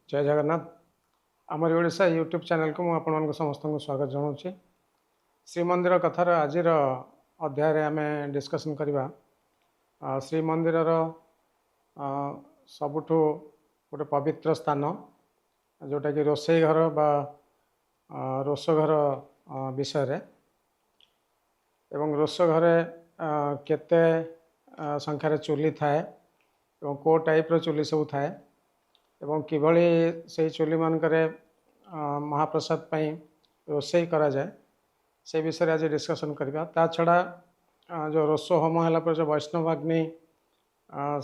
जय जगन्नाथ आमर Odisha YouTube channel को मुझे समस्त को स्वागत जनाऊँ। श्रीमंदिर कथार आज अध्याय आम डिस्कसन करवा श्रीमंदिर सबुठ गोटे पवित्र स्थान जोटा कि रोसई घर बा रोष घर विषय एवं रोष घरे केते संख्यार चुली थाए और को टाइप चुली सब थाए एवं किभली से चुली मानकरे महाप्रसाद पाई रोसई करा जाए से विषय आज डिस्कसन करवा। ता छड़ा जो रोष होम है जो वैष्णव अग्नि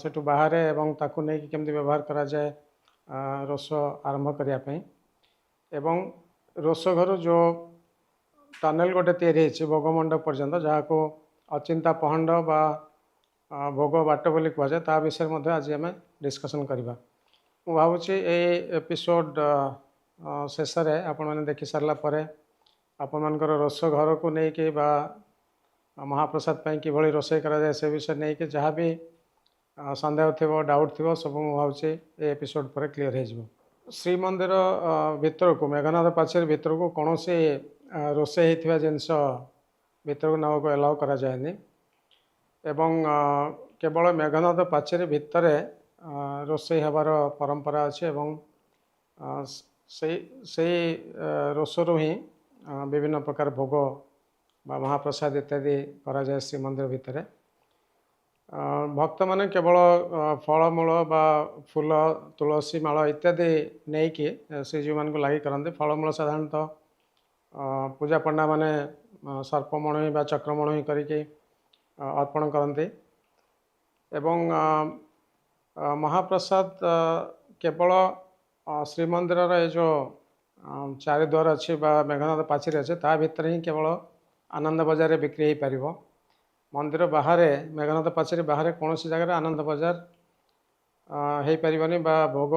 सेठू बाहर एवं ताकू नहीं केमती व्यवहार करा जाए रोष आरंभ करने एवं रोष घर जो टनेल गोटे तैयारी भोगमंडप पर्यंत जहाँ को अचिंता पहंड बा भोग बाट बोली कहुए ता विषय आज आम डिस्कसन करवा। मु भावुँ ये एपिसोड शेष आपण मैंने देखी सारापर आपण मानकर रोष घर को लेकिन बा महाप्रसाद कि रोसई करा से विषय नहीं कि जहाँ भी सन्देह थी डाउट थी सब मुझे भावुँ ये एपिसोड पर क्लीयर हो। श्रीमंदिर भितर को मेघनाथ पाचेरी भितर को कौन से रोसई होता जिनस भितर को नाक एलाउ करा जाएनि एवं केवल मेघनाथ पाचेरी भितर रोसई हबार परंपरा अच्छे एवं से रोषरु ही विभिन्न प्रकार भोग बा महाप्रसाद इत्यादि करा जाए श्रीमंदिर भितर। भक्त माने केवल फलमूल बा फूल तुलसी माला इत्यादि नहीं कि श्रीजीव मान को लगी करते। फलमूल साधारणतः पूजा पंडा माने सर्पमणि बा चक्रमणि करके अर्पण करते एवं महाप्रसाद केवल श्रीमंदिर ये जो चारिद्वार अच्छी मेघनाथ पाचेरी अच्छे ता भितर ही केवल आनंद बजार बिक्री हो पार। मंदिर बाहर मेघनाथ पाचेरी बाहर कौन सी जगह आनंद बजार हो पारनी बा भोग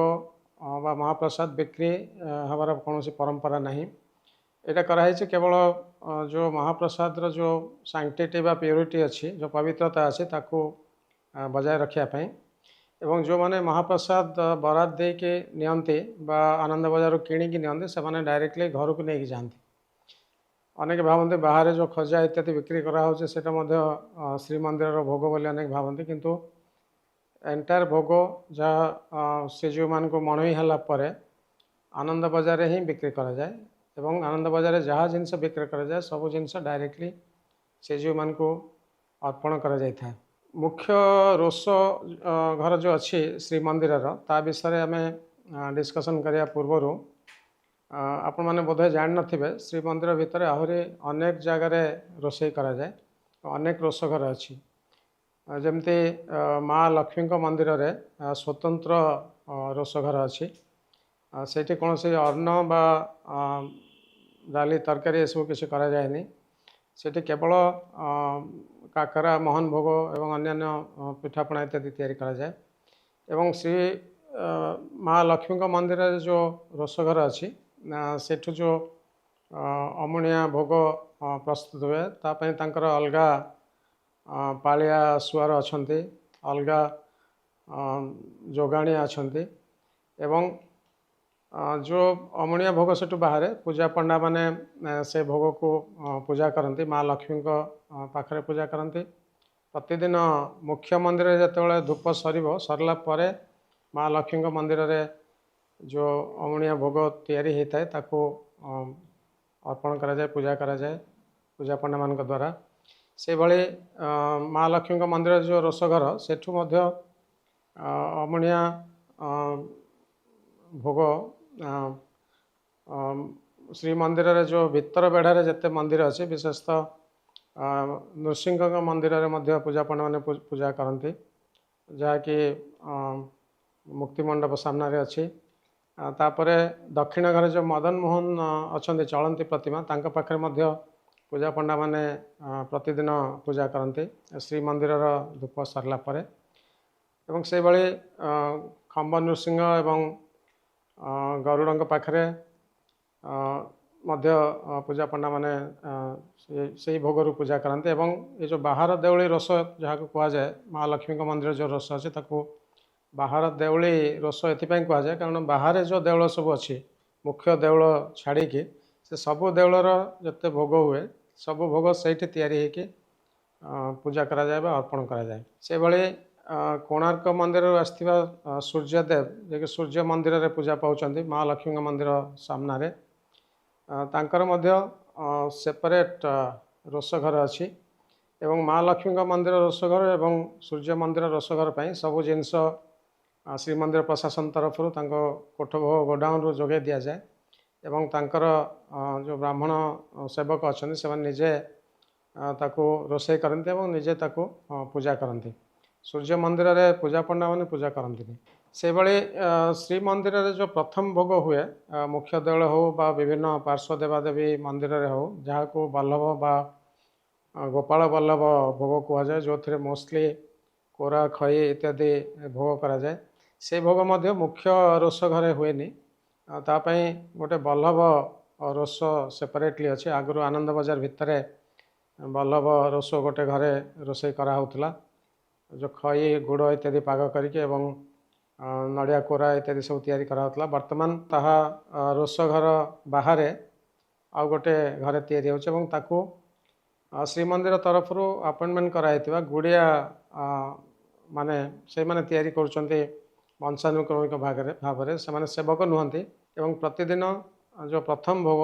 बा महाप्रसाद बिक्री हमार कौन सी परंपरा नहीं। यहाँ कराई केवल जो महाप्रसाद जो सैंक्टिटी बा प्योरिटी अच्छी जो पवित्रता अच्छी ताकू बजाय रखापी एवं जो माने महाप्रसाद बराद दे के नियंती बा आनंद बजार किणिकी नियंती से माने डायरेक्टली घर को लेके जाती। अनेक भावती बाहर जो खजा इत्यादि बिक्री कराऊे से श्रीमंदिर भोग बोली अनेक भावती किंतु एंटायर भोग जहाँ श्रीजीव मान को मणई है आनंद बजार ही बिक्री करा जाए एवं आनंद बजार जहाँ जिनस बिक्री करा जाए सब जिनस डायरेक्टली श्रीजीव मान को अर्पण करा जाए था। मुख्य रोष घर जो अच्छी श्रीमंदिर ता विषय आम डिस्कसन करने पूर्वर आपण मैंने बोधे जान नथिबे श्रीमंदिर भितर आहरी अनेक जगार रोसई करा जाए अनेक रोष घर अच्छी जमती माँ लक्ष्मी मंदिर रे स्वतंत्र रोष घर अच्छी सेठी कौन से अन्न बा डाली तरकारी सब किसी करा जाएनी सेठी केवल काकरा मोहन भोग एवं अन्यान्य पिठापଣା इत्यादि तैयारी करा जाए एवं श्री माँ लक्ष्मी मंदिर जो रोष घर अच्छी सेठू जो अमुणिया भोग प्रस्तुत हुए तापाई तांकर अलगा पालिया सुआर अच्छन्ति अलगा जोगाणिया अच्छन्ति एवं जो अमुणिया भोग सेठू बाहर पूजा पंडा माने से भोग को पूजा करती माँ लक्ष्मी पाखरे पूजा करती। प्रतिदिन मुख्य मंदिर जो धूप सरला पर माँ लक्ष्मी मंदिर रे जो अमुणिया भोग तैयारी होता है ताको अर्पण करा जाए पूजा करा जाए पूजा पंडा मान द्वारा से भली माँ लक्ष्मी मंदिर जो रोष घर सेठू मध्य अमुणिया भोग श्रीमंदिर रे जो भितर बेढ़ारे जिते मंदिर अच्छे विशेषतः नृसिंह मंदिर रे मध्य पूजा पंडा मैंने पूजा करती जहाँकि मुक्ति मंडप सामने अच्छी। तापरे दक्षिण घर जो मदन मोहन अच्छा चलती प्रतिमा तांका पाखरे मध्य पूजा पंडा माने प्रतिदिन पूजा करती श्रीमंदिर धूप सरला परे एवं से भली खम्ब नृसिंह एवं गरुड़ पाखरे मध्य पूजा पंडा माने से भोग पूजा करते एवं ये जो बाहर देवली रोष जहाँ को कहुए माँ लक्ष्मी मंदिर जो रोष अच्छे ବାହାର ଦେଉଳି ରୋଷ ଏଥିପାଇଁ କୁହାଯାଏ କାରଣ ବାହାରେ ଯେଉଁ ଦେଉଳ ସବୁ ଅଛି ମୁଖ୍ୟ ଦେଉଳ ଛାଡ଼ିକି ସେ ସବୁ ଦେଉଳର ଯେତେ ଭୋଗ ହୁଏ ସବୁ ଭୋଗ ସେଇଠି ତିଆରି ହେଇକି ପୂଜା କରାଯାଏ ବା ଅର୍ପଣ କରାଯାଏ। ସେଭଳି କୋଣାର୍କ ମନ୍ଦିରରୁ ଆସିଥିବା ସୂର୍ଯ୍ୟଦେବ ଯିଏକି ସୂର୍ଯ୍ୟ ମନ୍ଦିରରେ ପୂଜା ପାଉଛନ୍ତି ମା ଲକ୍ଷ୍ମୀଙ୍କ ମନ୍ଦିର ସାମ୍ନାରେ, ତାଙ୍କର ମଧ୍ୟ ସେପାରେଟ୍ ରୋଷଘର ଅଛି ଏବଂ ମା ଲକ୍ଷ୍ମୀଙ୍କ ମନ୍ଦିର ରୋଷଘର ଏବଂ ସୂର୍ଯ୍ୟ ମନ୍ଦିର ରୋଷଘର ପାଇଁ ସବୁ ଜିନିଷ ଶ୍ରୀମନ୍ଦିର ପ୍ରଶାସନ ତରଫରୁ ତାଙ୍କ କୋଠଭୋଗ ଗୋଡାଉନରୁ ଯୋଗାଇ ଦିଆଯାଏ ଏବଂ ତାଙ୍କର ଯେଉଁ ବ୍ରାହ୍ମଣ ସେବକ ଅଛନ୍ତି ସେମାନେ ନିଜେ ତାକୁ ରୋଷେଇ କରନ୍ତି ଏବଂ ନିଜେ ତାକୁ ପୂଜା କରନ୍ତି। ସୂର୍ଯ୍ୟ ମନ୍ଦିରରେ ପୂଜା ପଣ୍ଡାମାନେ ପୂଜା କରନ୍ତିନି। ସେଭଳି ଶ୍ରୀମନ୍ଦିରରେ ଯେଉଁ ପ୍ରଥମ ଭୋଗ ହୁଏ ମୁଖ୍ୟ ଦେଉଳ ହେଉ ବା ବିଭିନ୍ନ ପାର୍ଶ୍ୱ ଦେବାଦେବୀ ମନ୍ଦିରରେ ହେଉ ଯାହାକୁ ବଲ୍ଲଭ ବା ଗୋପାଳ ବଲ୍ଲଭ ଭୋଗ କୁହାଯାଏ, ଯେଉଁଥିରେ ମୋଷ୍ଟଲି କୋରା ଖଇ ଇତ୍ୟାଦି ଭୋଗ କରାଯାଏ, ସେ ଭୋଗ ମଧ୍ୟ ମୁଖ୍ୟ ରୋଷ ଘରେ ହୁଏନି। ତା ପାଇଁ ଗୋଟେ ବଲ୍ଲଭ ରୋଷ ସେପାରେଟଲି ଅଛି। ଆଗରୁ ଆନନ୍ଦ ବଜାର ଭିତରେ ବଲ୍ଲଭ ରୋଷ ଗୋଟେ ଘରେ ରୋଷେଇ କରାହେଉଥିଲା, ଯେଉଁ ଖଇ ଗୁଡ଼ ଇତ୍ୟାଦି ପାଗ କରିକି ଏବଂ ନଡ଼ିଆ କୋରା ଇତ୍ୟାଦି ସବୁ ତିଆରି କରାହେଉଥିଲା। ବର୍ତ୍ତମାନ ତାହା ରୋଷ ଘର ବାହାରେ ଆଉ ଗୋଟେ ଘରେ ତିଆରି ହେଉଛି ଏବଂ ତାକୁ ଶ୍ରୀମନ୍ଦିର ତରଫରୁ ଆପଏଣ୍ଟମେଣ୍ଟ କରାଯାଇଥିବା ଗୁଡ଼ିଆ ମାନେ ସେଇମାନେ ତିଆରି କରୁଛନ୍ତି ବଂଶାନୁକ୍ରମିକ ଭାବରେ। ସେମାନେ ସେବକ ନୁହନ୍ତି ଏବଂ ପ୍ରତିଦିନ ଯେଉଁ ପ୍ରଥମ ଭୋଗ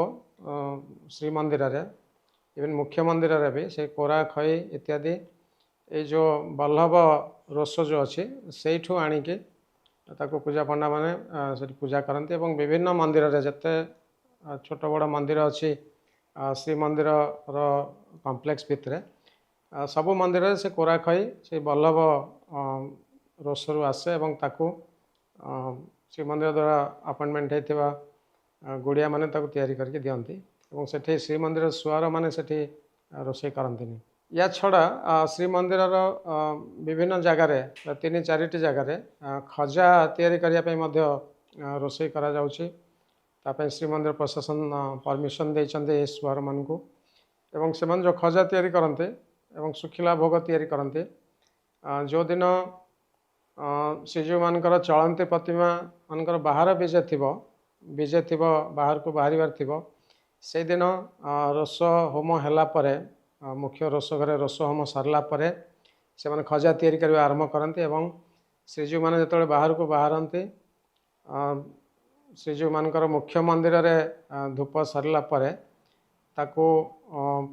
ଶ୍ରୀମନ୍ଦିରରେ ଇଭେନ୍ ମୁଖ୍ୟ ମନ୍ଦିରରେ ବି ସେ କୋରା ଖଇ ଇତ୍ୟାଦି ଏଇ ଯେଉଁ ବଲ୍ଲଭ ରୋଷ ଯେଉଁ ଅଛି ସେଇଠୁ ଆଣିକି ତାକୁ ପୂଜା ପଣ୍ଡାମାନେ ସେଠି ପୂଜା କରନ୍ତି ଏବଂ ବିଭିନ୍ନ ମନ୍ଦିରରେ ଯେତେ ଛୋଟ ବଡ଼ ମନ୍ଦିର ଅଛି ଶ୍ରୀମନ୍ଦିରର କମ୍ପ୍ଲେକ୍ସ ଭିତରେ ସବୁ ମନ୍ଦିରରେ ସେ କୋରା ଖଇ ସେ ବଲ୍ଲଭ ରୋଷରୁ ଆସେ ଏବଂ ତାକୁ ଶ୍ରୀମନ୍ଦିର ଦ୍ୱାରା ଆପଏଣ୍ଟମେଣ୍ଟ ହେଇଥିବା ଗୁଡ଼ିଆ ମାନେ ତାକୁ ତିଆରି କରିକି ଦିଅନ୍ତି ଏବଂ ସେଠି ଶ୍ରୀମନ୍ଦିର ସୁଆରମାନେ ସେଠି ରୋଷେଇ କରନ୍ତିନି। ୟା ଛଡ଼ା ଶ୍ରୀମନ୍ଦିରର ବିଭିନ୍ନ ଜାଗାରେ 3-4ଟି ଜାଗାରେ ଖଜା ତିଆରି କରିବା ପାଇଁ ମଧ୍ୟ ରୋଷେଇ କରାଯାଉଛି। ତା ପାଇଁ ଶ୍ରୀମନ୍ଦିର ପ୍ରଶାସନ ପରମିସନ୍ ଦେଇଛନ୍ତି ସୁଆରମାନଙ୍କୁ ଏବଂ ସେମାନେ ଯେଉଁ ଖଜା ତିଆରି କରନ୍ତି ଏବଂ ଶୁଖିଲା ଭୋଗ ତିଆରି କରନ୍ତି, ଯେଉଁଦିନ ଶ୍ରୀଜୀଉମାନଙ୍କର ଚଳନ୍ତି ପ୍ରତିମା ମାନଙ୍କର ବାହାର ବିଜେ ଥିବ ବାହାରକୁ ବାହାରିବାର ଥିବ, ସେଇଦିନ ରୋଷ ହୋମ ହେଲା ପରେ ମୁଖ୍ୟ ରୋଷ ଘରେ ରୋଷ ହୋମ ସରିଲା ପରେ ସେମାନେ ଖଜା ତିଆରି କରିବା ଆରମ୍ଭ କରନ୍ତି ଏବଂ ଶ୍ରୀଜୀଉମାନେ ଯେତେବେଳେ ବାହାରକୁ ବାହାରନ୍ତି ଶ୍ରୀଜୀଉମାନଙ୍କର ମୁଖ୍ୟ ମନ୍ଦିରରେ ଧୂପ ସରିଲା ପରେ ତାକୁ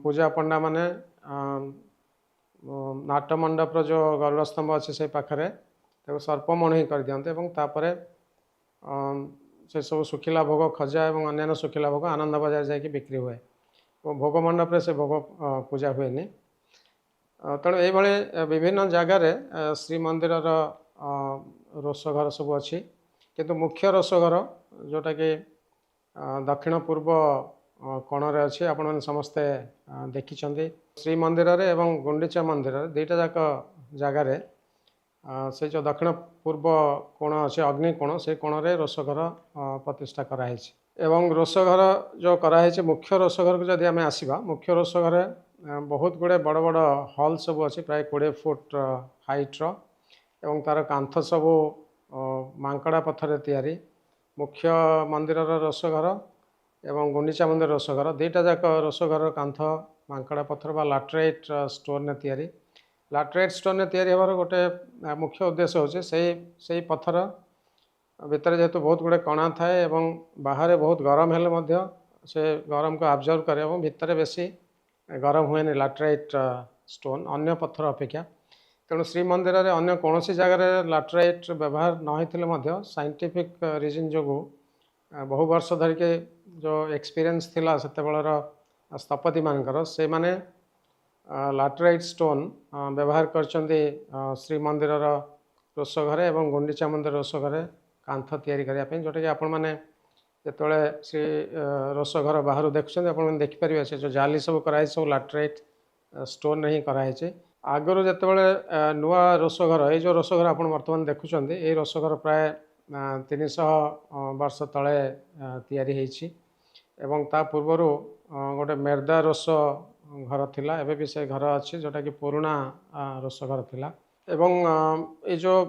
ପୂଜା ପଣ୍ଡାମାନେ ନାଟ ମଣ୍ଡପର ଯେଉଁ ଗରୁଡ଼ ସ୍ତମ୍ଭ ଅଛି ସେ ପାଖରେ ତାକୁ ସର୍ପମୋହୀ କରିଦିଅନ୍ତି ଏବଂ ତାପରେ ସେସବୁ ଶୁଖିଲା ଭୋଗ ଖଜା ଏବଂ ଅନ୍ୟାନ୍ୟ ଶୁଖିଲା ଭୋଗ ଆନନ୍ଦ ବଜାର ଯାଇକି ବିକ୍ରି ହୁଏ ଏବଂ ଭୋଗ ମଣ୍ଡପରେ ସେ ଭୋଗ ପୂଜା ହୁଏନି। ତେଣୁ ଏଇଭଳି ବିଭିନ୍ନ ଜାଗାରେ ଶ୍ରୀମନ୍ଦିରର ରୋଷ ଘର ସବୁ ଅଛି, କିନ୍ତୁ ମୁଖ୍ୟ ରୋଷ ଘର ଯେଉଁଟାକି ଦକ୍ଷିଣ ପୂର୍ବ କୋଣରେ ଅଛି, ଆପଣମାନେ ସମସ୍ତେ ଦେଖିଛନ୍ତି। ଶ୍ରୀମନ୍ଦିରରେ ଏବଂ ଗୁଣ୍ଡିଚା ମନ୍ଦିରରେ ଦୁଇଟା ଯାକ ଜାଗାରେ ସେ ଯେଉଁ ଦକ୍ଷିଣ ପୂର୍ବ କୋଣ ଅଛି ଅଗ୍ନି କୋଣ, ସେ କୋଣରେ ରୋଷ ଘର ପ୍ରତିଷ୍ଠା କରାହେଇଛି ଏବଂ ରୋଷ ଘର ଯେଉଁ କରାହେଇଛି ମୁଖ୍ୟ ରୋଷ ଘରକୁ ଯଦି ଆମେ ଆସିବା, ମୁଖ୍ୟ ରୋଷ ଘରେ ବହୁତ ଗୁଡ଼ିଏ ବଡ଼ ବଡ଼ ହଲ୍ ସବୁ ଅଛି ପ୍ରାୟ 20 ଫୁଟ ହାଇଟ୍ର ଏବଂ ତା'ର କାନ୍ଥ ସବୁ ମାଙ୍କଡ଼ା ପଥରରେ ତିଆରି। ମୁଖ୍ୟ ମନ୍ଦିରର ରୋଷ ଘର ଏବଂ ଗୁଣ୍ଡିଚା ମନ୍ଦିର ରୋଷ ଘର ଦୁଇଟା ଯାକ ରୋଷ ଘରର କାନ୍ଥ ମାଙ୍କଡ଼ା ପଥର ବା ଲାଟରାଇଟ୍ ଷ୍ଟୋନ୍ରେ ତିଆରି। ଲାଟରାଇଟ୍ ଷ୍ଟୋନ୍ରେ ତିଆରି ହେବାର ଗୋଟେ ମୁଖ୍ୟ ଉଦ୍ଦେଶ୍ୟ ହେଉଛି ସେଇ ପଥର ଭିତରେ ଯେହେତୁ ବହୁତ ଗୁଡ଼ିଏ କଣା ଥାଏ ଏବଂ ବାହାରେ ବହୁତ ଗରମ ହେଲେ ମଧ୍ୟ ସେ ଗରମକୁ ଆବଜର୍ଭ କରେ ଏବଂ ଭିତରେ ବେଶୀ ଗରମ ହୁଏନି ଲାଟରାଇଟ୍ ଷ୍ଟୋନ୍ ଅନ୍ୟ ପଥର ଅପେକ୍ଷା। ତେଣୁ ଶ୍ରୀମନ୍ଦିରରେ ଅନ୍ୟ କୌଣସି ଜାଗାରେ ଲାଟରାଇଟ୍ ବ୍ୟବହାର ନ ହେଇଥିଲେ ମଧ୍ୟ ସାଇଣ୍ଟିଫିକ୍ ରିଜନ୍ ଯୋଗୁଁ ବହୁ ବର୍ଷ ଧରିକି ଯେଉଁ ଏକ୍ସପିରିଏନ୍ସ ଥିଲା ସେତେବେଳର ସ୍ଥପତିମାନଙ୍କର, ସେମାନେ ଲାଟରାଇଟ୍ ଷ୍ଟୋନ୍ ବ୍ୟବହାର କରିଛନ୍ତି ଶ୍ରୀମନ୍ଦିରର ରୋଷ ଘରେ ଏବଂ ଗୁଣ୍ଡିଚା ମନ୍ଦିର ରୋଷ ଘରେ କାନ୍ଥ ତିଆରି କରିବା ପାଇଁ, ଯେଉଁଟାକି ଆପଣମାନେ ଯେତେବେଳେ ଶ୍ରୀ ରୋଷ ଘର ବାହାରୁ ଦେଖୁଛନ୍ତି ଆପଣମାନେ ଦେଖିପାରିବେ ସେ ଯେଉଁ ଜାଲି ସବୁ କରାହେଇଛି ସବୁ ଲାଟରାଇଟ୍ ଷ୍ଟୋନ୍ରେ ହିଁ କରାହେଇଛି। ଆଗରୁ ଯେତେବେଳେ ନୂଆ ରୋଷ ଘର ଏଇ ଯେଉଁ ରୋଷ ଘର ଆପଣ ବର୍ତ୍ତମାନ ଦେଖୁଛନ୍ତି, ଏଇ ରୋଷ ଘର ପ୍ରାୟ 300 ବର୍ଷ ତଳେ ତିଆରି ହେଇଛି ଏବଂ ତା ପୂର୍ବରୁ ଗୋଟେ ମେର୍ଦା ରୋଷ ଘର ଥିଲା, ଏବେ ବି ସେ ଘର ଅଛି ଯେଉଁଟାକି ପୁରୁଣା ରୋଷ ଘର ଥିଲା। ଏବଂ ଏ ଯେଉଁ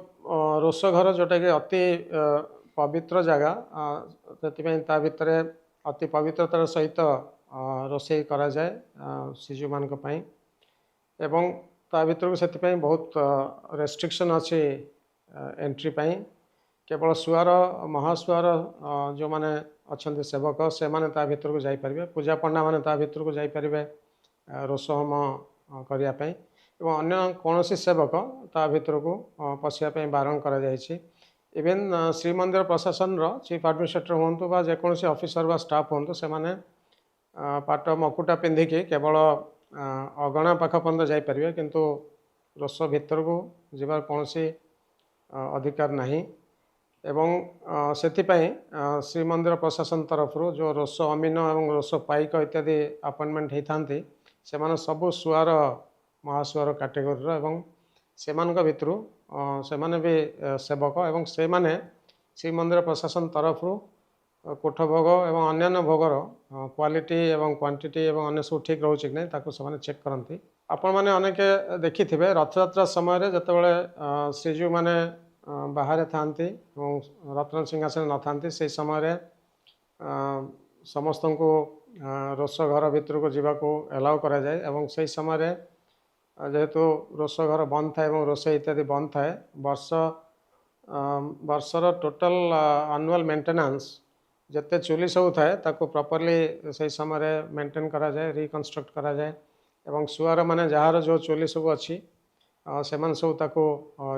ରୋଷ ଘର ଯେଉଁଟାକି ଅତି ପବିତ୍ର ଜାଗା, ସେଥିପାଇଁ ତା ଭିତରେ ଅତି ପବିତ୍ରତାର ସହିତ ରୋଷେଇ କରାଯାଏ ଶିଶୁମାନଙ୍କ ପାଇଁ। ଏବଂ ତା ଭିତରକୁ ସେଥିପାଇଁ ବହୁତ ରେଷ୍ଟ୍ରିକ୍ସନ୍ ଅଛି ଏଣ୍ଟ୍ରି ପାଇଁ। କେବଳ ସୁଆର ମହାସୁଆର ଯେଉଁମାନେ ଅଛନ୍ତି ସେବକ, ସେମାନେ ତା ଭିତରକୁ ଯାଇପାରିବେ। ପୂଜା ପଣ୍ଡାମାନେ ତା ଭିତରକୁ ଯାଇପାରିବେ ରୋଷ ହୋମ କରିବା ପାଇଁ, ଏବଂ ଅନ୍ୟ କୌଣସି ସେବକ ତା ଭିତରକୁ ପଶିବା ପାଇଁ ବାରଣ କରାଯାଇଛି। ଇଭେନ୍ ଶ୍ରୀମନ୍ଦିର ପ୍ରଶାସନର ଚିଫ୍ ଆଡମିନିଷ୍ଟ୍ରେଟର ହୁଅନ୍ତୁ ବା ଯେକୌଣସି ଅଫିସର ବା ଷ୍ଟାଫ୍ ହୁଅନ୍ତୁ, ସେମାନେ ପାଟ ମକୁଟା ପିନ୍ଧିକି କେବଳ ଅଗଣା ପାଖ ପର୍ଯ୍ୟନ୍ତ ଯାଇପାରିବେ, କିନ୍ତୁ ରୋଷ ଭିତରକୁ ଯିବାର କୌଣସି ଅଧିକାର ନାହିଁ। ଏବଂ ସେଥିପାଇଁ ଶ୍ରୀମନ୍ଦିର ପ୍ରଶାସନ ତରଫରୁ ଯେଉଁ ରୋଷ ଅମିନ ଏବଂ ରୋଷ ପାଇକ ଇତ୍ୟାଦି ଆପଏଣ୍ଟମେଣ୍ଟ ହେଇଥାନ୍ତି, ସେମାନେ ସବୁ ସୁଆର ମହାସୁଆର କାଟେଗୋରୀର, ଏବଂ ସେମାନଙ୍କ ଭିତରୁ ସେମାନେ ବି ସେବକ, ଏବଂ ସେମାନେ ଶ୍ରୀମନ୍ଦିର ପ୍ରଶାସନ ତରଫରୁ କୋଠ ଭୋଗ ଏବଂ ଅନ୍ୟାନ୍ୟ ଭୋଗର କ୍ୱାଲିଟି ଏବଂ କ୍ୱାଣ୍ଟିଟି ଏବଂ ଅନ୍ୟ ସବୁ ଠିକ୍ ରହୁଛି କି ନାହିଁ ତାକୁ ସେମାନେ ଚେକ୍ କରନ୍ତି। ଆପଣମାନେ ଅନେକ ଦେଖିଥିବେ ରଥଯାତ୍ରା ସମୟରେ ଯେତେବେଳେ ଶ୍ରୀଜୀଉମାନେ ବାହାରେ ଥାଆନ୍ତି ଏବଂ ରତ୍ନ ସିଂହାସନ ନଥାନ୍ତି, ସେହି ସମୟରେ ସମସ୍ତଙ୍କୁ ରୋଷ ଘର ଭିତରକୁ ଯିବାକୁ ଏଲାଉ କରାଯାଏ। ଏବଂ ସେହି ସମୟରେ ଯେହେତୁ ରୋଷ ଘର ବନ୍ଦ ଥାଏ ଏବଂ ରୋଷେଇ ଇତ୍ୟାଦି ବନ୍ଦ ଥାଏ, ବର୍ଷର ଟୋଟାଲ ଆନୁଆଲ୍ ମେଣ୍ଟେନାନ୍ସ ଯେତେ ଚୁଲି ସବୁ ଥାଏ ତାକୁ ପ୍ରପରଲି ସେହି ସମୟରେ ମେଣ୍ଟେନ୍ କରାଯାଏ, ରିକନଷ୍ଟ୍ରକ୍ଟ କରାଯାଏ। ଏବଂ ସୁଆର ମାନେ ଯାହାର ଯେଉଁ ଚୁଲି ସବୁ ଅଛି ସେମାନେ ସବୁ ତାକୁ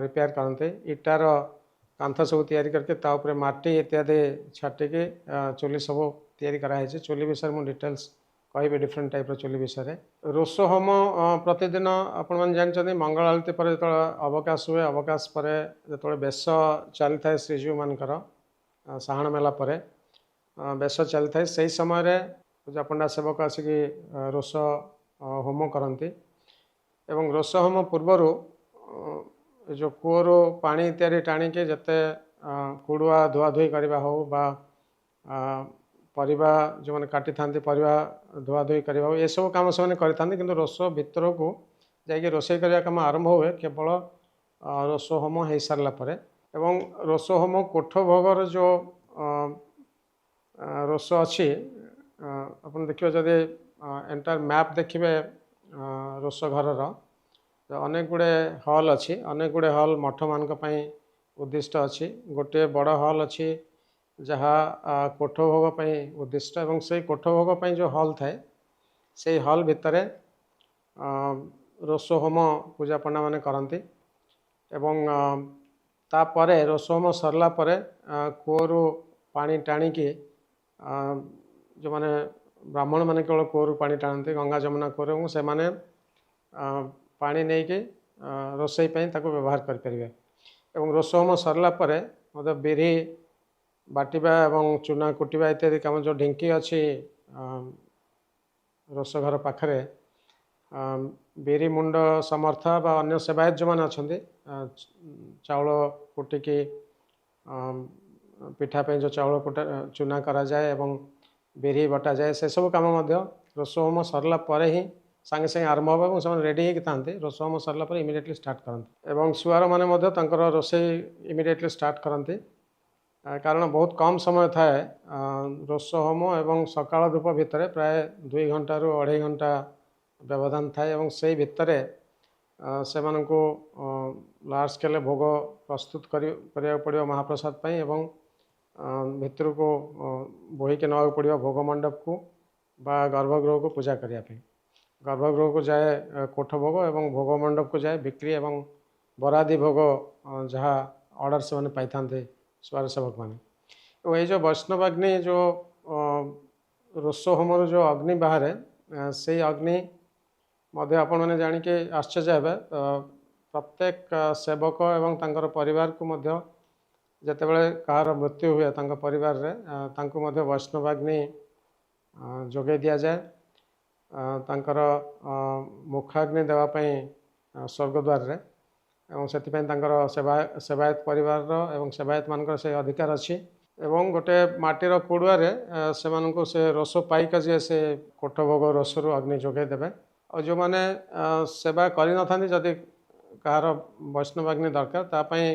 ରିପେୟାର କରନ୍ତି। ଇଟାର କାନ୍ଥ ସବୁ ତିଆରି କରିକି ତା ଉପରେ ମାଟି ଇତ୍ୟାଦି ଛାଟିକି ଚୁଲି ସବୁ ତିଆରି କରାହେଇଛି। ଚୁଲି ବିଷୟରେ ମୁଁ ଡିଟେଲ୍ସ କହିବି, ଡିଫରେଣ୍ଟ ଟାଇପ୍ର ଚୁଲି ବିଷୟରେ। ରୋଷ ହୋମ ପ୍ରତିଦିନ ଆପଣମାନେ ଜାଣିଛନ୍ତି ମଙ୍ଗଳ ଆଳତି ପରେ ଯେତେବେଳେ ଅବକାଶ ହୁଏ, ଅବକାଶ ପରେ ଯେତେବେଳେ ବେଶ ଚାଲିଥାଏ ଶ୍ରୀଜୀଉମାନଙ୍କର, ସାହାଣ ମେଲା ପରେ ବେଶ ଚାଲିଥାଏ, ସେହି ସମୟରେ ପୂଜା ପଣ୍ଡା ସେବକ ଆସିକି ରୋଷ ହୋମ କରନ୍ତି। ଏବଂ ରୋଷ ହୋମ ପୂର୍ବରୁ ଏ ଯେଉଁ କୂଅରୁ ପାଣି ଇତ୍ୟାଦି ଟାଣିକି ଯେତେ କୁଡ଼ୁଆ ଧୁଆଧୁଇ କରିବା ହେଉ ବା ପରିବା ଯେଉଁମାନେ କାଟିଥାନ୍ତି ପରିବା ଧୁଆଧୁଇ କରିବା ହେଉ, ଏସବୁ କାମ ସେମାନେ କରିଥାନ୍ତି। କିନ୍ତୁ ରୋଷ ଭିତରକୁ ଯାଇକି ରୋଷେଇ କରିବା କାମ ଆରମ୍ଭ ହୁଏ କେବଳ ରୋଷ ହୋମ ହେଇସାରିଲା ପରେ। ଏବଂ ରୋଷ ହୋମ କୋଠ ଭୋଗର ଯେଉଁ ରୋଷ ଅଛି, ଆପଣ ଦେଖିବେ ଯଦି ଏଣ୍ଟାୟାର ମ୍ୟାପ୍ ଦେଖିବେ ରୋଷ ଘରର, ଅନେକ ଗୁଡ଼ିଏ ହଲ୍ ଅଛି। ଅନେକ ଗୁଡ଼ିଏ ହଲ୍ ମଠମାନଙ୍କ ପାଇଁ ଉଦ୍ଦିଷ୍ଟ ଅଛି। ଗୋଟିଏ ବଡ଼ ହଲ୍ ଅଛି ଯାହା କୋଠ ଭୋଗ ପାଇଁ ଉଦ୍ଦିଷ୍ଟ, ଏବଂ ସେଇ କୋଠ ଭୋଗ ପାଇଁ ଯେଉଁ ହଲ୍ ଥାଏ, ସେଇ ହଲ୍ ଭିତରେ ରୋଷ ହୋମ ପୂଜା ପଣ୍ଡାମାନେ କରନ୍ତି। ଏବଂ ତାପରେ ରୋଷ ହୋମ ସରିଲା ପରେ କୂଅରୁ ପାଣି ଟାଣିକି ଯେଉଁମାନେ ବ୍ରାହ୍ମଣମାନେ କେବଳ କୂଅରୁ ପାଣି ଟାଣନ୍ତି, ଗଙ୍ଗା ଯମୁନା କୂଅରୁ, ଏବଂ ସେମାନେ ପାଣି ନେଇକି ରୋଷେଇ ପାଇଁ ତାକୁ ବ୍ୟବହାର କରିପାରିବେ। ଏବଂ ରୋଷ ହୋମ ସରିଲା ପରେ ମଧ୍ୟ ବିରି ବାଟିବା ଏବଂ ଚୁନା କୁଟିବା ଇତ୍ୟାଦି କାମ, ଯେଉଁ ଢିଙ୍କି ଅଛି ରୋଷ ଘର ପାଖରେ, ବିରି ମୁଣ୍ଡ ସମର୍ଥ ବା ଅନ୍ୟ ସେବାୟତ ଯେଉଁମାନେ ଅଛନ୍ତି, ଚାଉଳ କୁଟିକି ପିଠା ପାଇଁ ଯେଉଁ ଚାଉଳ ଚୁନା କରାଯାଏ ଏବଂ ବିରି ବଟାଯାଏ, ସେସବୁ କାମ ମଧ୍ୟ ରୋଷ ହୋମ ସରିଲା ପରେ ହିଁ ସାଙ୍ଗେ ସାଙ୍ଗେ ଆରମ୍ଭ ହେବ, ଏବଂ ସେମାନେ ରେଡ଼ି ହେଇକି ଥାନ୍ତି। ରୋଷ ହୋମ ସରିଲା ପରେ ଇମିଡ଼ିଏଟଲି ଷ୍ଟାର୍ଟ କରନ୍ତି। ଏବଂ ସୁଆରମାନେ ମଧ୍ୟ ତାଙ୍କର ରୋଷେଇ ଇମିଡ଼ିଏଟଲି ଷ୍ଟାର୍ଟ କରନ୍ତି, କାରଣ ବହୁତ କମ୍ ସମୟ ଥାଏ ରୋଷ ହୋମ ଏବଂ ସକାଳ ଧୂପ ଭିତରେ। ପ୍ରାୟ 2 ଘଣ୍ଟାରୁ 2.5 ଘଣ୍ଟା ବ୍ୟବଧାନ ଥାଏ, ଏବଂ ସେଇ ଭିତରେ ସେମାନଙ୍କୁ ଲାର୍ଜ ସ୍କେଲ୍ରେ ଭୋଗ ପ୍ରସ୍ତୁତ କରିବାକୁ ପଡ଼ିବ ମହାପ୍ରସାଦ ପାଇଁ, ଏବଂ ଭିତରକୁ ବୋହିକି ନେବାକୁ ପଡ଼ିବ ଭୋଗ ମଣ୍ଡପକୁ ବା ଗର୍ଭଗୃହକୁ ପୂଜା କରିବା ପାଇଁ। ଗର୍ଭଗୃହକୁ ଯାଏ କୋଠ ଭୋଗ, ଏବଂ ଭୋଗ ମଣ୍ଡପକୁ ଯାଏ ବିକ୍ରି ଏବଂ ବରାଦି ଭୋଗ ଯାହା ଅର୍ଡ଼ର ସେମାନେ ପାଇଥାନ୍ତି ସୁଆର ସେବକମାନେ। ଏବଂ ଏଇ ଯେଉଁ ବୈଷ୍ଣବାଗ୍ନି, ଯେଉଁ ରୋଷ ହୋମରୁ ଯେଉଁ ଅଗ୍ନି ବାହାରେ, ସେଇ ଅଗ୍ନି ମଧ୍ୟ ଆପଣମାନେ ଜାଣିକି ଆଶ୍ଚର୍ଯ୍ୟ ହେବେ। ପ୍ରତ୍ୟେକ ସେବକ ଏବଂ ତାଙ୍କର ପରିବାରକୁ ମଧ୍ୟ ଯେତେବେଳେ କାହାର ମୃତ୍ୟୁ ହୁଏ ତାଙ୍କ ପରିବାରରେ, ତାଙ୍କୁ ମଧ୍ୟ ବୈଷ୍ଣବାଗ୍ନି ଯୋଗାଇ ଦିଆଯାଏ। ତାଙ୍କର ମୁଖାଗ୍ନି ଦେବା ପାଇଁ ସ୍ୱର୍ଗଦ୍ୱାରରେ, ଏବଂ ସେଥିପାଇଁ ତାଙ୍କର ସେବାୟତ ପରିବାରର ଏବଂ ସେବାୟତମାନଙ୍କର ସେ ଅଧିକାର ଅଛି। ଏବଂ ଗୋଟେ ମାଟିର କୁଡ଼ୁଆରେ ସେମାନଙ୍କୁ ସେ ରୋଷ ପାଇକ ଯିଏ, ସେ କୋଠ ଭୋଗ ରୋଷରୁ ଅଗ୍ନି ଯୋଗାଇ ଦେବେ। ଆଉ ଯେଉଁମାନେ ସେବା କରିନଥାନ୍ତି, ଯଦି କାହାର ବୈଷ୍ଣବାଗ୍ନି ଦରକାର ତା ପାଇଁ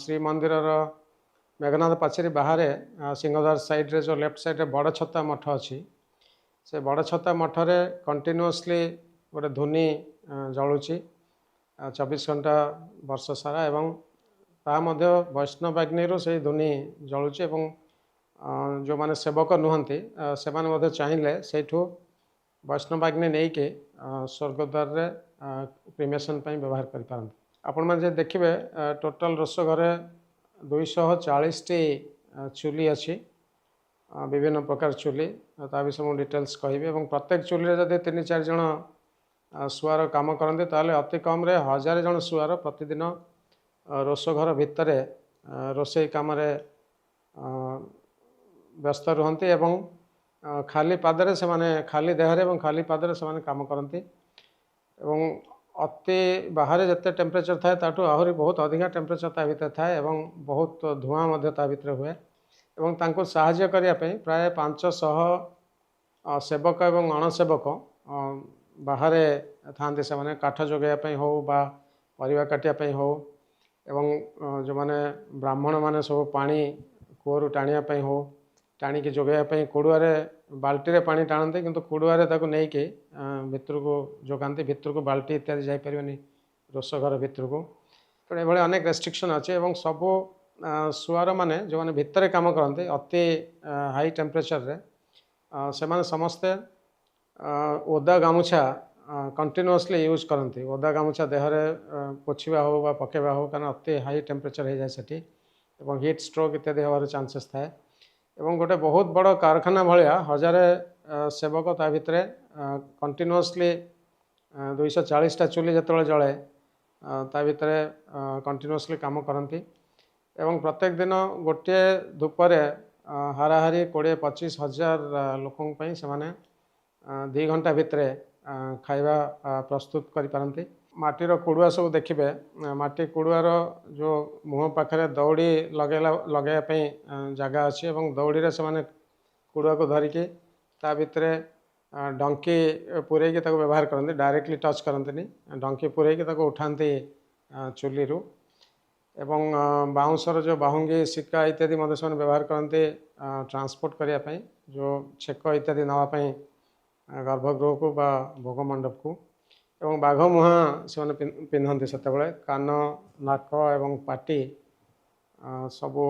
ଶ୍ରୀମନ୍ଦିରର ମେଘନାଥ ପାଚେରୀ ବାହାରେ ସିଂହଦ୍ୱାର ସାଇଡ଼୍ରେ ଯେଉଁ ଲେଫ୍ଟ ସାଇଡ଼୍ରେ ବଡ଼ ଛତା ମଠ ଅଛି ସେ ବଡ଼ ଛତା ମଠରେ କଣ୍ଟିନ୍ୟୁଅସଲି ଗୋଟେ ଧୁନି ଜଳୁଛି 24 ଘଣ୍ଟା ବର୍ଷ ସାରା ଏବଂ ତାହା ମଧ୍ୟ ବୈଷ୍ଣବାଗ୍ନିରୁ ସେଇ ଧୁନି ଜଳୁଛି ଏବଂ ଯେଉଁମାନେ ସେବକ ନୁହନ୍ତି ସେମାନେ ମଧ୍ୟ ଚାହିଁଲେ ସେଇଠୁ ବୈଷ୍ଣବାଗ୍ନି ନେଇକି ସ୍ୱର୍ଗଦ୍ୱାରରେ କ୍ରିମେସନ୍ ପାଇଁ ବ୍ୟବହାର କରିପାରନ୍ତି। ଆପଣମାନେ ଯଦି ଦେଖିବେ ଟୋଟାଲ୍ ରୋଷ ଘରେ 240ଟି ଚୁଲି ଅଛି ବିଭିନ୍ନ ପ୍ରକାର ଚୁଲି ତା ବିଷୟରେ ମୁଁ ଡିଟେଲ୍ସ କହିବି ଏବଂ ପ୍ରତ୍ୟେକ ଚୁଲିରେ ଯଦି 3-4 ଜଣ ସୁଆର କାମ କରନ୍ତି ତାହେଲେ ଅତି କମ୍ରେ 1000 ଜଣ ସୁଆର ପ୍ରତିଦିନ ରୋଷ ଘର ଭିତରେ ରୋଷେଇ କାମରେ ବ୍ୟସ୍ତ ରୁହନ୍ତି ଏବଂ ଖାଲି ପାଦରେ ସେମାନେ ଖାଲି ଦେହରେ ଏବଂ ଖାଲି ପାଦରେ ସେମାନେ କାମ କରନ୍ତି ଏବଂ ଅତି ବାହାରେ ଯେତେ ଟେମ୍ପରେଚର୍ ଥାଏ ତାଠୁ ଆହୁରି ବହୁତ ଅଧିକା ଟେମ୍ପରେଚର୍ ତା ଭିତରେ ଥାଏ ଏବଂ ବହୁତ ଧୂଆଁ ମଧ୍ୟ ତା ଭିତରେ ହୁଏ ଏବଂ ତାଙ୍କୁ ସାହାଯ୍ୟ କରିବା ପାଇଁ ପ୍ରାୟ 500 ସେବକ ଏବଂ ଅଣସେବକ ବାହାରେ ଥାଆନ୍ତି। ସେମାନେ କାଠ ଯୋଗାଇବା ପାଇଁ ହେଉ ବା ପରିବା କାଟିବା ପାଇଁ ହେଉ ଏବଂ ଯେଉଁମାନେ ବ୍ରାହ୍ମଣମାନେ ସବୁ ପାଣି କୂଅରୁ ଟାଣିବା ପାଇଁ ହେଉ ଟାଣିକି ଯୋଗାଇବା ପାଇଁ କୁଡ଼ୁଆରେ ବାଲ୍ଟିରେ ପାଣି ଟାଣନ୍ତି କିନ୍ତୁ କୁଡ଼ୁଆରେ ତାକୁ ନେଇକି ଭିତରକୁ ଯୋଗାନ୍ତି। ଭିତରକୁ ବାଲ୍ଟି ଇତ୍ୟାଦି ଯାଇପାରିବନି ରୋଷ ଘର ଭିତରକୁ। ତେଣୁ ଏଭଳି ଅନେକ ରେଷ୍ଟ୍ରିକ୍ସନ୍ ଅଛି ଏବଂ ସବୁ ସୁଆରମାନେ ଯେଉଁମାନେ ଭିତରେ କାମ କରନ୍ତି ଅତି ହାଇ ଟେମ୍ପରେଚର୍ରେ ସେମାନେ ସମସ୍ତେ ଓଦା ଗାମୁଛା କଣ୍ଟିନ୍ୟୁଅସଲି ୟୁଜ୍ କରନ୍ତି। ଓଦା ଗାମୁଛା ଦେହରେ ପୋଛିବା ହେଉ ବା ପକାଇବା ହେଉ କାରଣ ଅତି ହାଇ ଟେମ୍ପରେଚର୍ ହେଇଯାଏ ସେଠି ଏବଂ ହିଟ୍ ଷ୍ଟ୍ରୋକ୍ ଇତ୍ୟାଦି ହେବାର ଚାନ୍ସେସ୍ ଥାଏ ଏବଂ ଗୋଟେ ବହୁତ ବଡ଼ କାରଖାନା ଭଳିଆ 1000 ସେବକ ତା ଭିତରେ କଣ୍ଟିନ୍ୟୁଅସଲି 240ଟା ଚୁଲି ଯେତେବେଳେ ଜଳେ ତା ଭିତରେ କଣ୍ଟିନ୍ୟୁଅସଲି କାମ କରନ୍ତି ଏବଂ ପ୍ରତ୍ୟେକ ଦିନ ଗୋଟିଏ ଧୂପରେ ହାରାହାରି 20-25 ହଜାର ଲୋକଙ୍କ ପାଇଁ ସେମାନେ 2 ଘଣ୍ଟା ଭିତରେ ଖାଇବା ପ୍ରସ୍ତୁତ କରିପାରନ୍ତି। ମାଟିର କୁଡ଼ୁଆ ସବୁ ଦେଖିବେ ମାଟି କୁଡ଼ୁଆର ଯେଉଁ ମୁହଁ ପାଖରେ ଦଉଡ଼ି ଲଗାଇବା ପାଇଁ ଜାଗା ଅଛି ଏବଂ ଦଉଡ଼ିରେ ସେମାନେ କୁଡ଼ୁଆକୁ ଧରିକି ତା ଭିତରେ ଡଙ୍କି ପୁରେଇକି ତାକୁ ବ୍ୟବହାର କରନ୍ତି। ଡାଇରେକ୍ଟଲି ଟଚ୍ କରନ୍ତିନି ଡଙ୍କି ପୁରେଇକି ତାକୁ ଉଠାନ୍ତି ଚୁଲିରୁ ଏବଂ ବାଉଁଶର ଯେଉଁ ବାହୁଙ୍ଗି ଶିକା ଇତ୍ୟାଦି ମଧ୍ୟ ସେମାନେ ବ୍ୟବହାର କରନ୍ତି ଟ୍ରାନ୍ସପୋର୍ଟ କରିବା ପାଇଁ ଯେଉଁ ଛେକ ଇତ୍ୟାଦି ନେବା ପାଇଁ ଗର୍ଭଗୃହକୁ ବା ଭୋଗ ମଣ୍ଡପକୁ ଏବଂ ବାଘ ମୁହାଁ ସେମାନେ ପିନ୍ଧନ୍ତି। ସେତେବେଳେ କାନ ନାକ ଏବଂ ପାଟି ସବୁ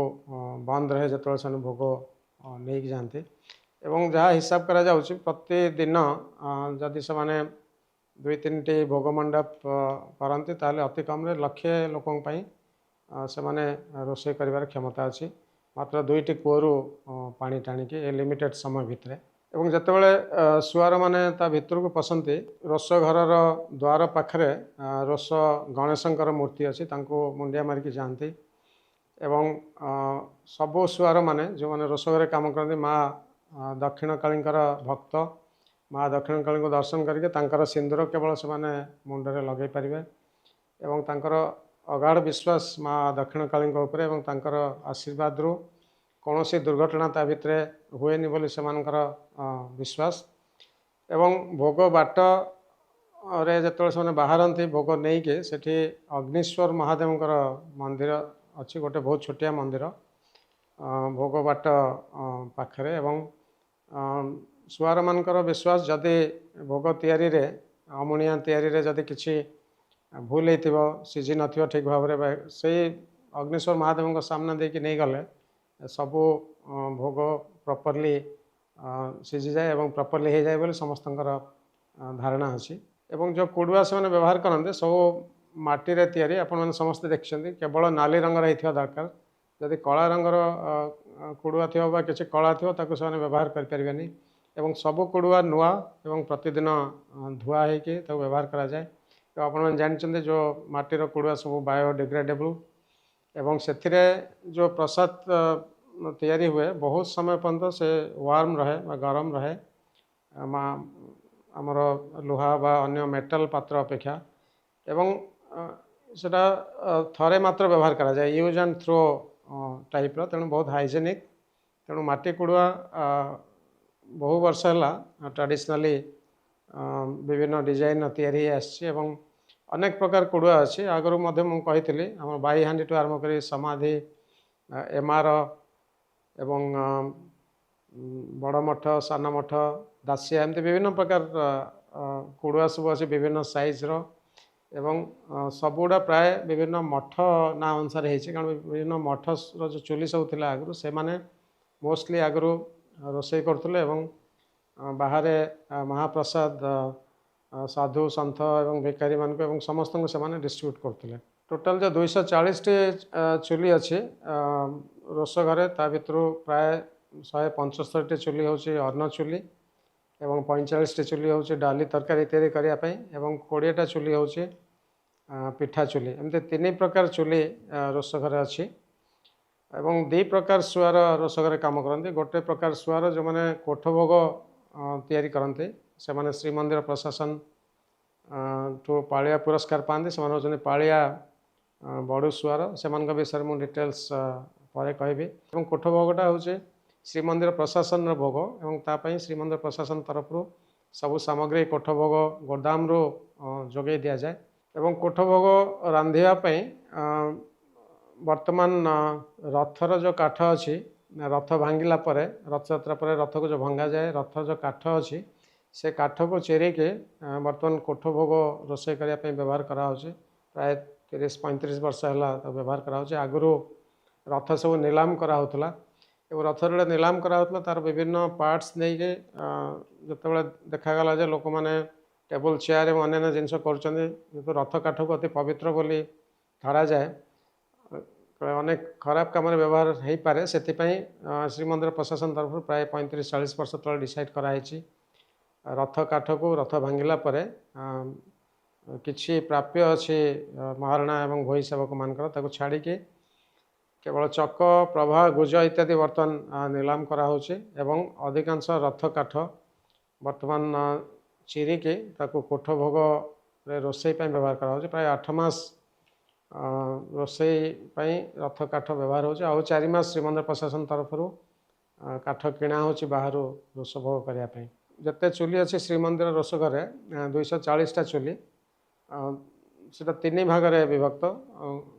ବନ୍ଦ ରହେ ଯେତେବେଳେ ସେମାନେ ଭୋଗ ନେଇକି ଯାଆନ୍ତି ଏବଂ ଯାହା ହିସାବ କରାଯାଉଛି ପ୍ରତିଦିନ ଯଦି ସେମାନେ 2-3ଟି ଭୋଗ ମଣ୍ଡପ କରନ୍ତି ତାହେଲେ ଅତି କମ୍ରେ 1,00,000 ଲୋକଙ୍କ ପାଇଁ ସେମାନେ ରୋଷେଇ କରିବାର କ୍ଷମତା ଅଛି ମାତ୍ର 2ଟି କୂଅରୁ ପାଣି ଟାଣିକି ଏ ଲିମିଟେଡ଼ ସମୟ ଭିତରେ। ଏବଂ ଯେତେବେଳେ ସୁଆରମାନେ ତା ଭିତରକୁ ପଶନ୍ତି ରୋଷ ଘରର ଦ୍ୱାର ପାଖରେ ରୋଷ ଗଣେଶଙ୍କର ମୂର୍ତ୍ତି ଅଛି ତାଙ୍କୁ ମୁଣ୍ଡିଆ ମାରିକି ଯାଆନ୍ତି ଏବଂ ସବୁ ସୁଆରମାନେ ଯେଉଁମାନେ ରୋଷ ଘରେ କାମ କରନ୍ତି ମା ଦକ୍ଷିଣକାଳୀଙ୍କର ଭକ୍ତ ମା ଦକ୍ଷିଣକାଳୀଙ୍କୁ ଦର୍ଶନ କରିକି ତାଙ୍କର ସିନ୍ଦୁର କେବଳ ସେମାନେ ମୁଣ୍ଡରେ ଲଗାଇ ପାରିବେ ଏବଂ ତାଙ୍କର ଅଗାଢ଼ ବିଶ୍ୱାସ ମା ଦକ୍ଷିଣକାଳୀଙ୍କ ଉପରେ ଏବଂ ତାଙ୍କର ଆଶୀର୍ବାଦରୁ କୌଣସି ଦୁର୍ଘଟଣା ତା ଭିତରେ ହୁଏନି ବୋଲି ସେମାନଙ୍କର ବିଶ୍ୱାସ ଏବଂ ଭୋଗ ବାଟରେ ଯେତେବେଳେ ସେମାନେ ବାହାରନ୍ତି ଭୋଗ ନେଇକି ସେଠି ଅଗ୍ନିଶ୍ୱର ମହାଦେବଙ୍କର ମନ୍ଦିର ଅଛି ଗୋଟେ ବହୁତ ଛୋଟିଆ ମନ୍ଦିର ଭୋଗ ବାଟ ପାଖରେ ଏବଂ ସୁଆରମାନଙ୍କର ବିଶ୍ୱାସ ଯଦି ଭୋଗ ତିଆରିରେ ଅମୁଣିଆ ତିଆରିରେ ଯଦି କିଛି ଭୁଲ ହେଇଥିବ ସିଝି ନଥିବ ଠିକ୍ ଭାବରେ ସେଇ ଅଗ୍ନିଶ୍ୱର ମହାଦେବଙ୍କ ସାମ୍ନା ଦେଇକି ନେଇଗଲେ ସବୁ ଭୋଗ ପ୍ରପରଲି ସିଝିଯାଏ ଏବଂ ପ୍ରପରଲି ହେଇଯାଏ ବୋଲି ସମସ୍ତଙ୍କର ଧାରଣା ଅଛି ଏବଂ ଯେଉଁ କୁଡ଼ୁଆ ସେମାନେ ବ୍ୟବହାର କରନ୍ତି ସବୁ ମାଟିରେ ତିଆରି ଆପଣମାନେ ସମସ୍ତେ ଦେଖିଛନ୍ତି କେବଳ ନାଲି ରଙ୍ଗର ହେଇଥିବା ଦରକାର ଯଦି କଳା ରଙ୍ଗର କୁଡ଼ୁଆ ଥିବ ବା କିଛି କଳା ଥିବ ତାକୁ ସେମାନେ ବ୍ୟବହାର କରିପାରିବେନି ଏବଂ ସବୁ କୁଡ଼ୁଆ ନୂଆ ଏବଂ ପ୍ରତିଦିନ ଧୁଆ ହେଇକି ତାକୁ ବ୍ୟବହାର କରାଯାଏ। ତ ଆପଣମାନେ ଜାଣିଛନ୍ତି ଯେଉଁ ମାଟିର କୁଡ଼ୁଆ ସବୁ ବାୟୋଡିଗ୍ରେଡେବଲ୍ ଏବଂ ସେଥିରେ ଯେଉଁ ପ୍ରସାଦ ତିଆରି ହୁଏ ବହୁତ ସମୟ ପର୍ଯ୍ୟନ୍ତ ସେ ୱାର୍ମ ରହେ ବା ଗରମ ରହେ ଆମର ଲୁହା ବା ଅନ୍ୟ ମେଟାଲ ପାତ୍ର ଅପେକ୍ଷା ଏବଂ ସେଟା ଥରେ ମାତ୍ର ବ୍ୟବହାର କରାଯାଏ ୟୁଜ୍ ଆଣ୍ଡ ଥ୍ରୋ ଟାଇପ୍ର ତେଣୁ ବହୁତ ହାଇଜେନିକ୍ ତେଣୁ ମାଟି କୁଡ଼ୁଆ ବହୁ ବର୍ଷ ହେଲା ଟ୍ରାଡ଼ିସନାଲି ବିଭିନ୍ନ ଡିଜାଇନ୍ର ତିଆରି ହେଇ ଆସିଛି ଏବଂ ଅନେକ ପ୍ରକାର କୁଡ଼ୁଆ ଅଛି। ଆଗରୁ ମଧ୍ୟ ମୁଁ କହିଥିଲି ଆମର ବାଇ ହାଣ୍ଡିଠୁ ଆରମ୍ଭ କରି ସମାଧି, ଏମାର ଏବଂ ବଡ଼ ମଠ, ସାନ ମଠ, ଦାସିଆ, ଏମିତି ବିଭିନ୍ନ ପ୍ରକାର କୁଡ଼ୁଆ ସବୁ ଅଛି ବିଭିନ୍ନ ସାଇଜ୍ର। ଏବଂ ସବୁଗୁଡ଼ା ପ୍ରାୟ ବିଭିନ୍ନ ମଠ ନାଁ ଅନୁସାରେ ହେଇଛି, କାରଣ ବିଭିନ୍ନ ମଠର ଯେଉଁ ଚୁଲି ସବୁ ଥିଲା ଆଗରୁ, ସେମାନେ ମୋଷ୍ଟଲି ଆଗରୁ ରୋଷେଇ କରୁଥିଲେ ଏବଂ ବାହାରେ ମହାପ୍ରସାଦ ସାଧୁ ସନ୍ଥ ଏବଂ ଭିକାରୀମାନଙ୍କୁ ଏବଂ ସମସ୍ତଙ୍କୁ ସେମାନେ ଡିଷ୍ଟ୍ରିବ୍ୟୁଟ୍ କରୁଥିଲେ। ଟୋଟାଲ୍ ଯେଉଁ 240ଟି ଚୁଲି ଅଛି ରୋଷ ଘରେ, ତା ଭିତରୁ ପ୍ରାୟ 175ଟି ଚୁଲି ହେଉଛି ଅନ୍ନ ଚୁଲି ଏବଂ 45ଟି ଚୁଲି ହେଉଛି ଡାଲି ତରକାରୀ ଇତ୍ୟାଦି କରିବା ପାଇଁ ଏବଂ 20ଟା ଚୁଲି ହେଉଛି ପିଠା ଚୁଲି। ଏମିତି 3 ପ୍ରକାର ଚୁଲି ରୋଷ ଘରେ ଅଛି ଏବଂ 2 ପ୍ରକାର ସୁଆର ରୋଷ ଘରେ କାମ କରନ୍ତି। ଗୋଟେ ପ୍ରକାର ସୁଆର ଯେଉଁମାନେ କୋଠ ଭୋଗ ତିଆରି କରନ୍ତି, ସେମାନେ ଶ୍ରୀମନ୍ଦିର ପ୍ରଶାସନ ଠୁ ପାଳିଆ ପୁରସ୍କାର ପାଆନ୍ତି। ସେମାନେ ହେଉଛନ୍ତି ପାଳିଆ ବଡ଼ୁ ସୁଆର। ସେମାନଙ୍କ ବିଷୟରେ ମୁଁ ଡିଟେଲ୍ସ ପରେ କହିବି। ଏବଂ କୋଠ ଭୋଗଟା ହେଉଛି ଶ୍ରୀମନ୍ଦିର ପ୍ରଶାସନର ଭୋଗ ଏବଂ ତା ପାଇଁ ଶ୍ରୀମନ୍ଦିର ପ୍ରଶାସନ ତରଫରୁ ସବୁ ସାମଗ୍ରୀ କୋଠ ଭୋଗ ଗୋଦାମରୁ ଯୋଗାଇ ଦିଆଯାଏ। ଏବଂ କୋଠ ଭୋଗ ରାନ୍ଧିବା ପାଇଁ ବର୍ତ୍ତମାନ ରଥର ଯେଉଁ କାଠ ଅଛି, ରଥ ଭାଙ୍ଗିଲା ପରେ, ରଥଯାତ୍ରା ପରେ ରଥକୁ ଯେଉଁ ଭଙ୍ଗାଯାଏ, ରଥର ଯେଉଁ କାଠ ଅଛି, ସେ କାଠକୁ ଚିରିକି ବର୍ତ୍ତମାନ କୋଠ ଭୋଗ ରୋଷେଇ କରିବା ପାଇଁ ବ୍ୟବହାର କରାହେଉଛି। ପ୍ରାୟ 30-35 ବର୍ଷ ହେଲା ତାକୁ ବ୍ୟବହାର କରାହେଉଛି। ଆଗରୁ ରଥ ସବୁ ନିଲାମ କରାହେଉଥିଲା ଏବଂ ରଥ ଯେତେବେଳେ ନିଲାମ କରାହେଉଥିଲା ତାର ବିଭିନ୍ନ ପାର୍ଟସ୍ ନେଇକି ଯେତେବେଳେ ଦେଖାଗଲା ଯେ ଲୋକମାନେ ଟେବୁଲ୍ ଚେୟାର ଏବଂ ଅନ୍ୟାନ୍ୟ ଜିନିଷ କରୁଛନ୍ତି, କିନ୍ତୁ ରଥ କାଠକୁ ଅତି ପବିତ୍ର ବୋଲି ଧରାଯାଏ, ଅନେକ ଖରାପ କାମରେ ବ୍ୟବହାର ହୋଇପାରେ, ସେଥିପାଇଁ ଶ୍ରୀମନ୍ଦିର ପ୍ରଶାସନ ତରଫରୁ ପ୍ରାୟ 35-40 ବର୍ଷ ତଳେ ଡିସାଇଡ଼୍ କରାହେଇଛି ରଥ କାଠକୁ ରଥ ଭାଙ୍ଗିଲା ପରେ କିଛି ପ୍ରାପ୍ୟ ଅଛି ମହାରଣା ଏବଂ ଭୋଇ ସେବକମାନଙ୍କର, ତାକୁ ଛାଡ଼ିକି କେବଳ ଚକ, ପ୍ରଭା, ଗୁଜ ଇତ୍ୟାଦି ବର୍ତ୍ତମାନ ନିଲାମ କରାହେଉଛି ଏବଂ ଅଧିକାଂଶ ରଥ କାଠ ବର୍ତ୍ତମାନ ଚିରିକି ତାକୁ କୋଠ ଭୋଗରେ ରୋଷେଇ ପାଇଁ ବ୍ୟବହାର କରାହେଉଛି। ପ୍ରାୟ 8 ମାସ ରୋଷେଇ ପାଇଁ ରଥ କାଠ ବ୍ୟବହାର ହେଉଛି। ଆଉ 4 ମାସ ଶ୍ରୀମନ୍ଦିର ପ୍ରଶାସନ ତରଫରୁ କାଠ କିଣା ହେଉଛି ବାହାରୁ ରୋଷ ଭୋଗ କରିବା ପାଇଁ। ଯେତେ ଚୁଲି ଅଛି ଶ୍ରୀମନ୍ଦିର ରୋଷ ଘରେ, 240ଟା ଚୁଲି, ସେଟା 3 ଭାଗରେ ବିଭକ୍ତ।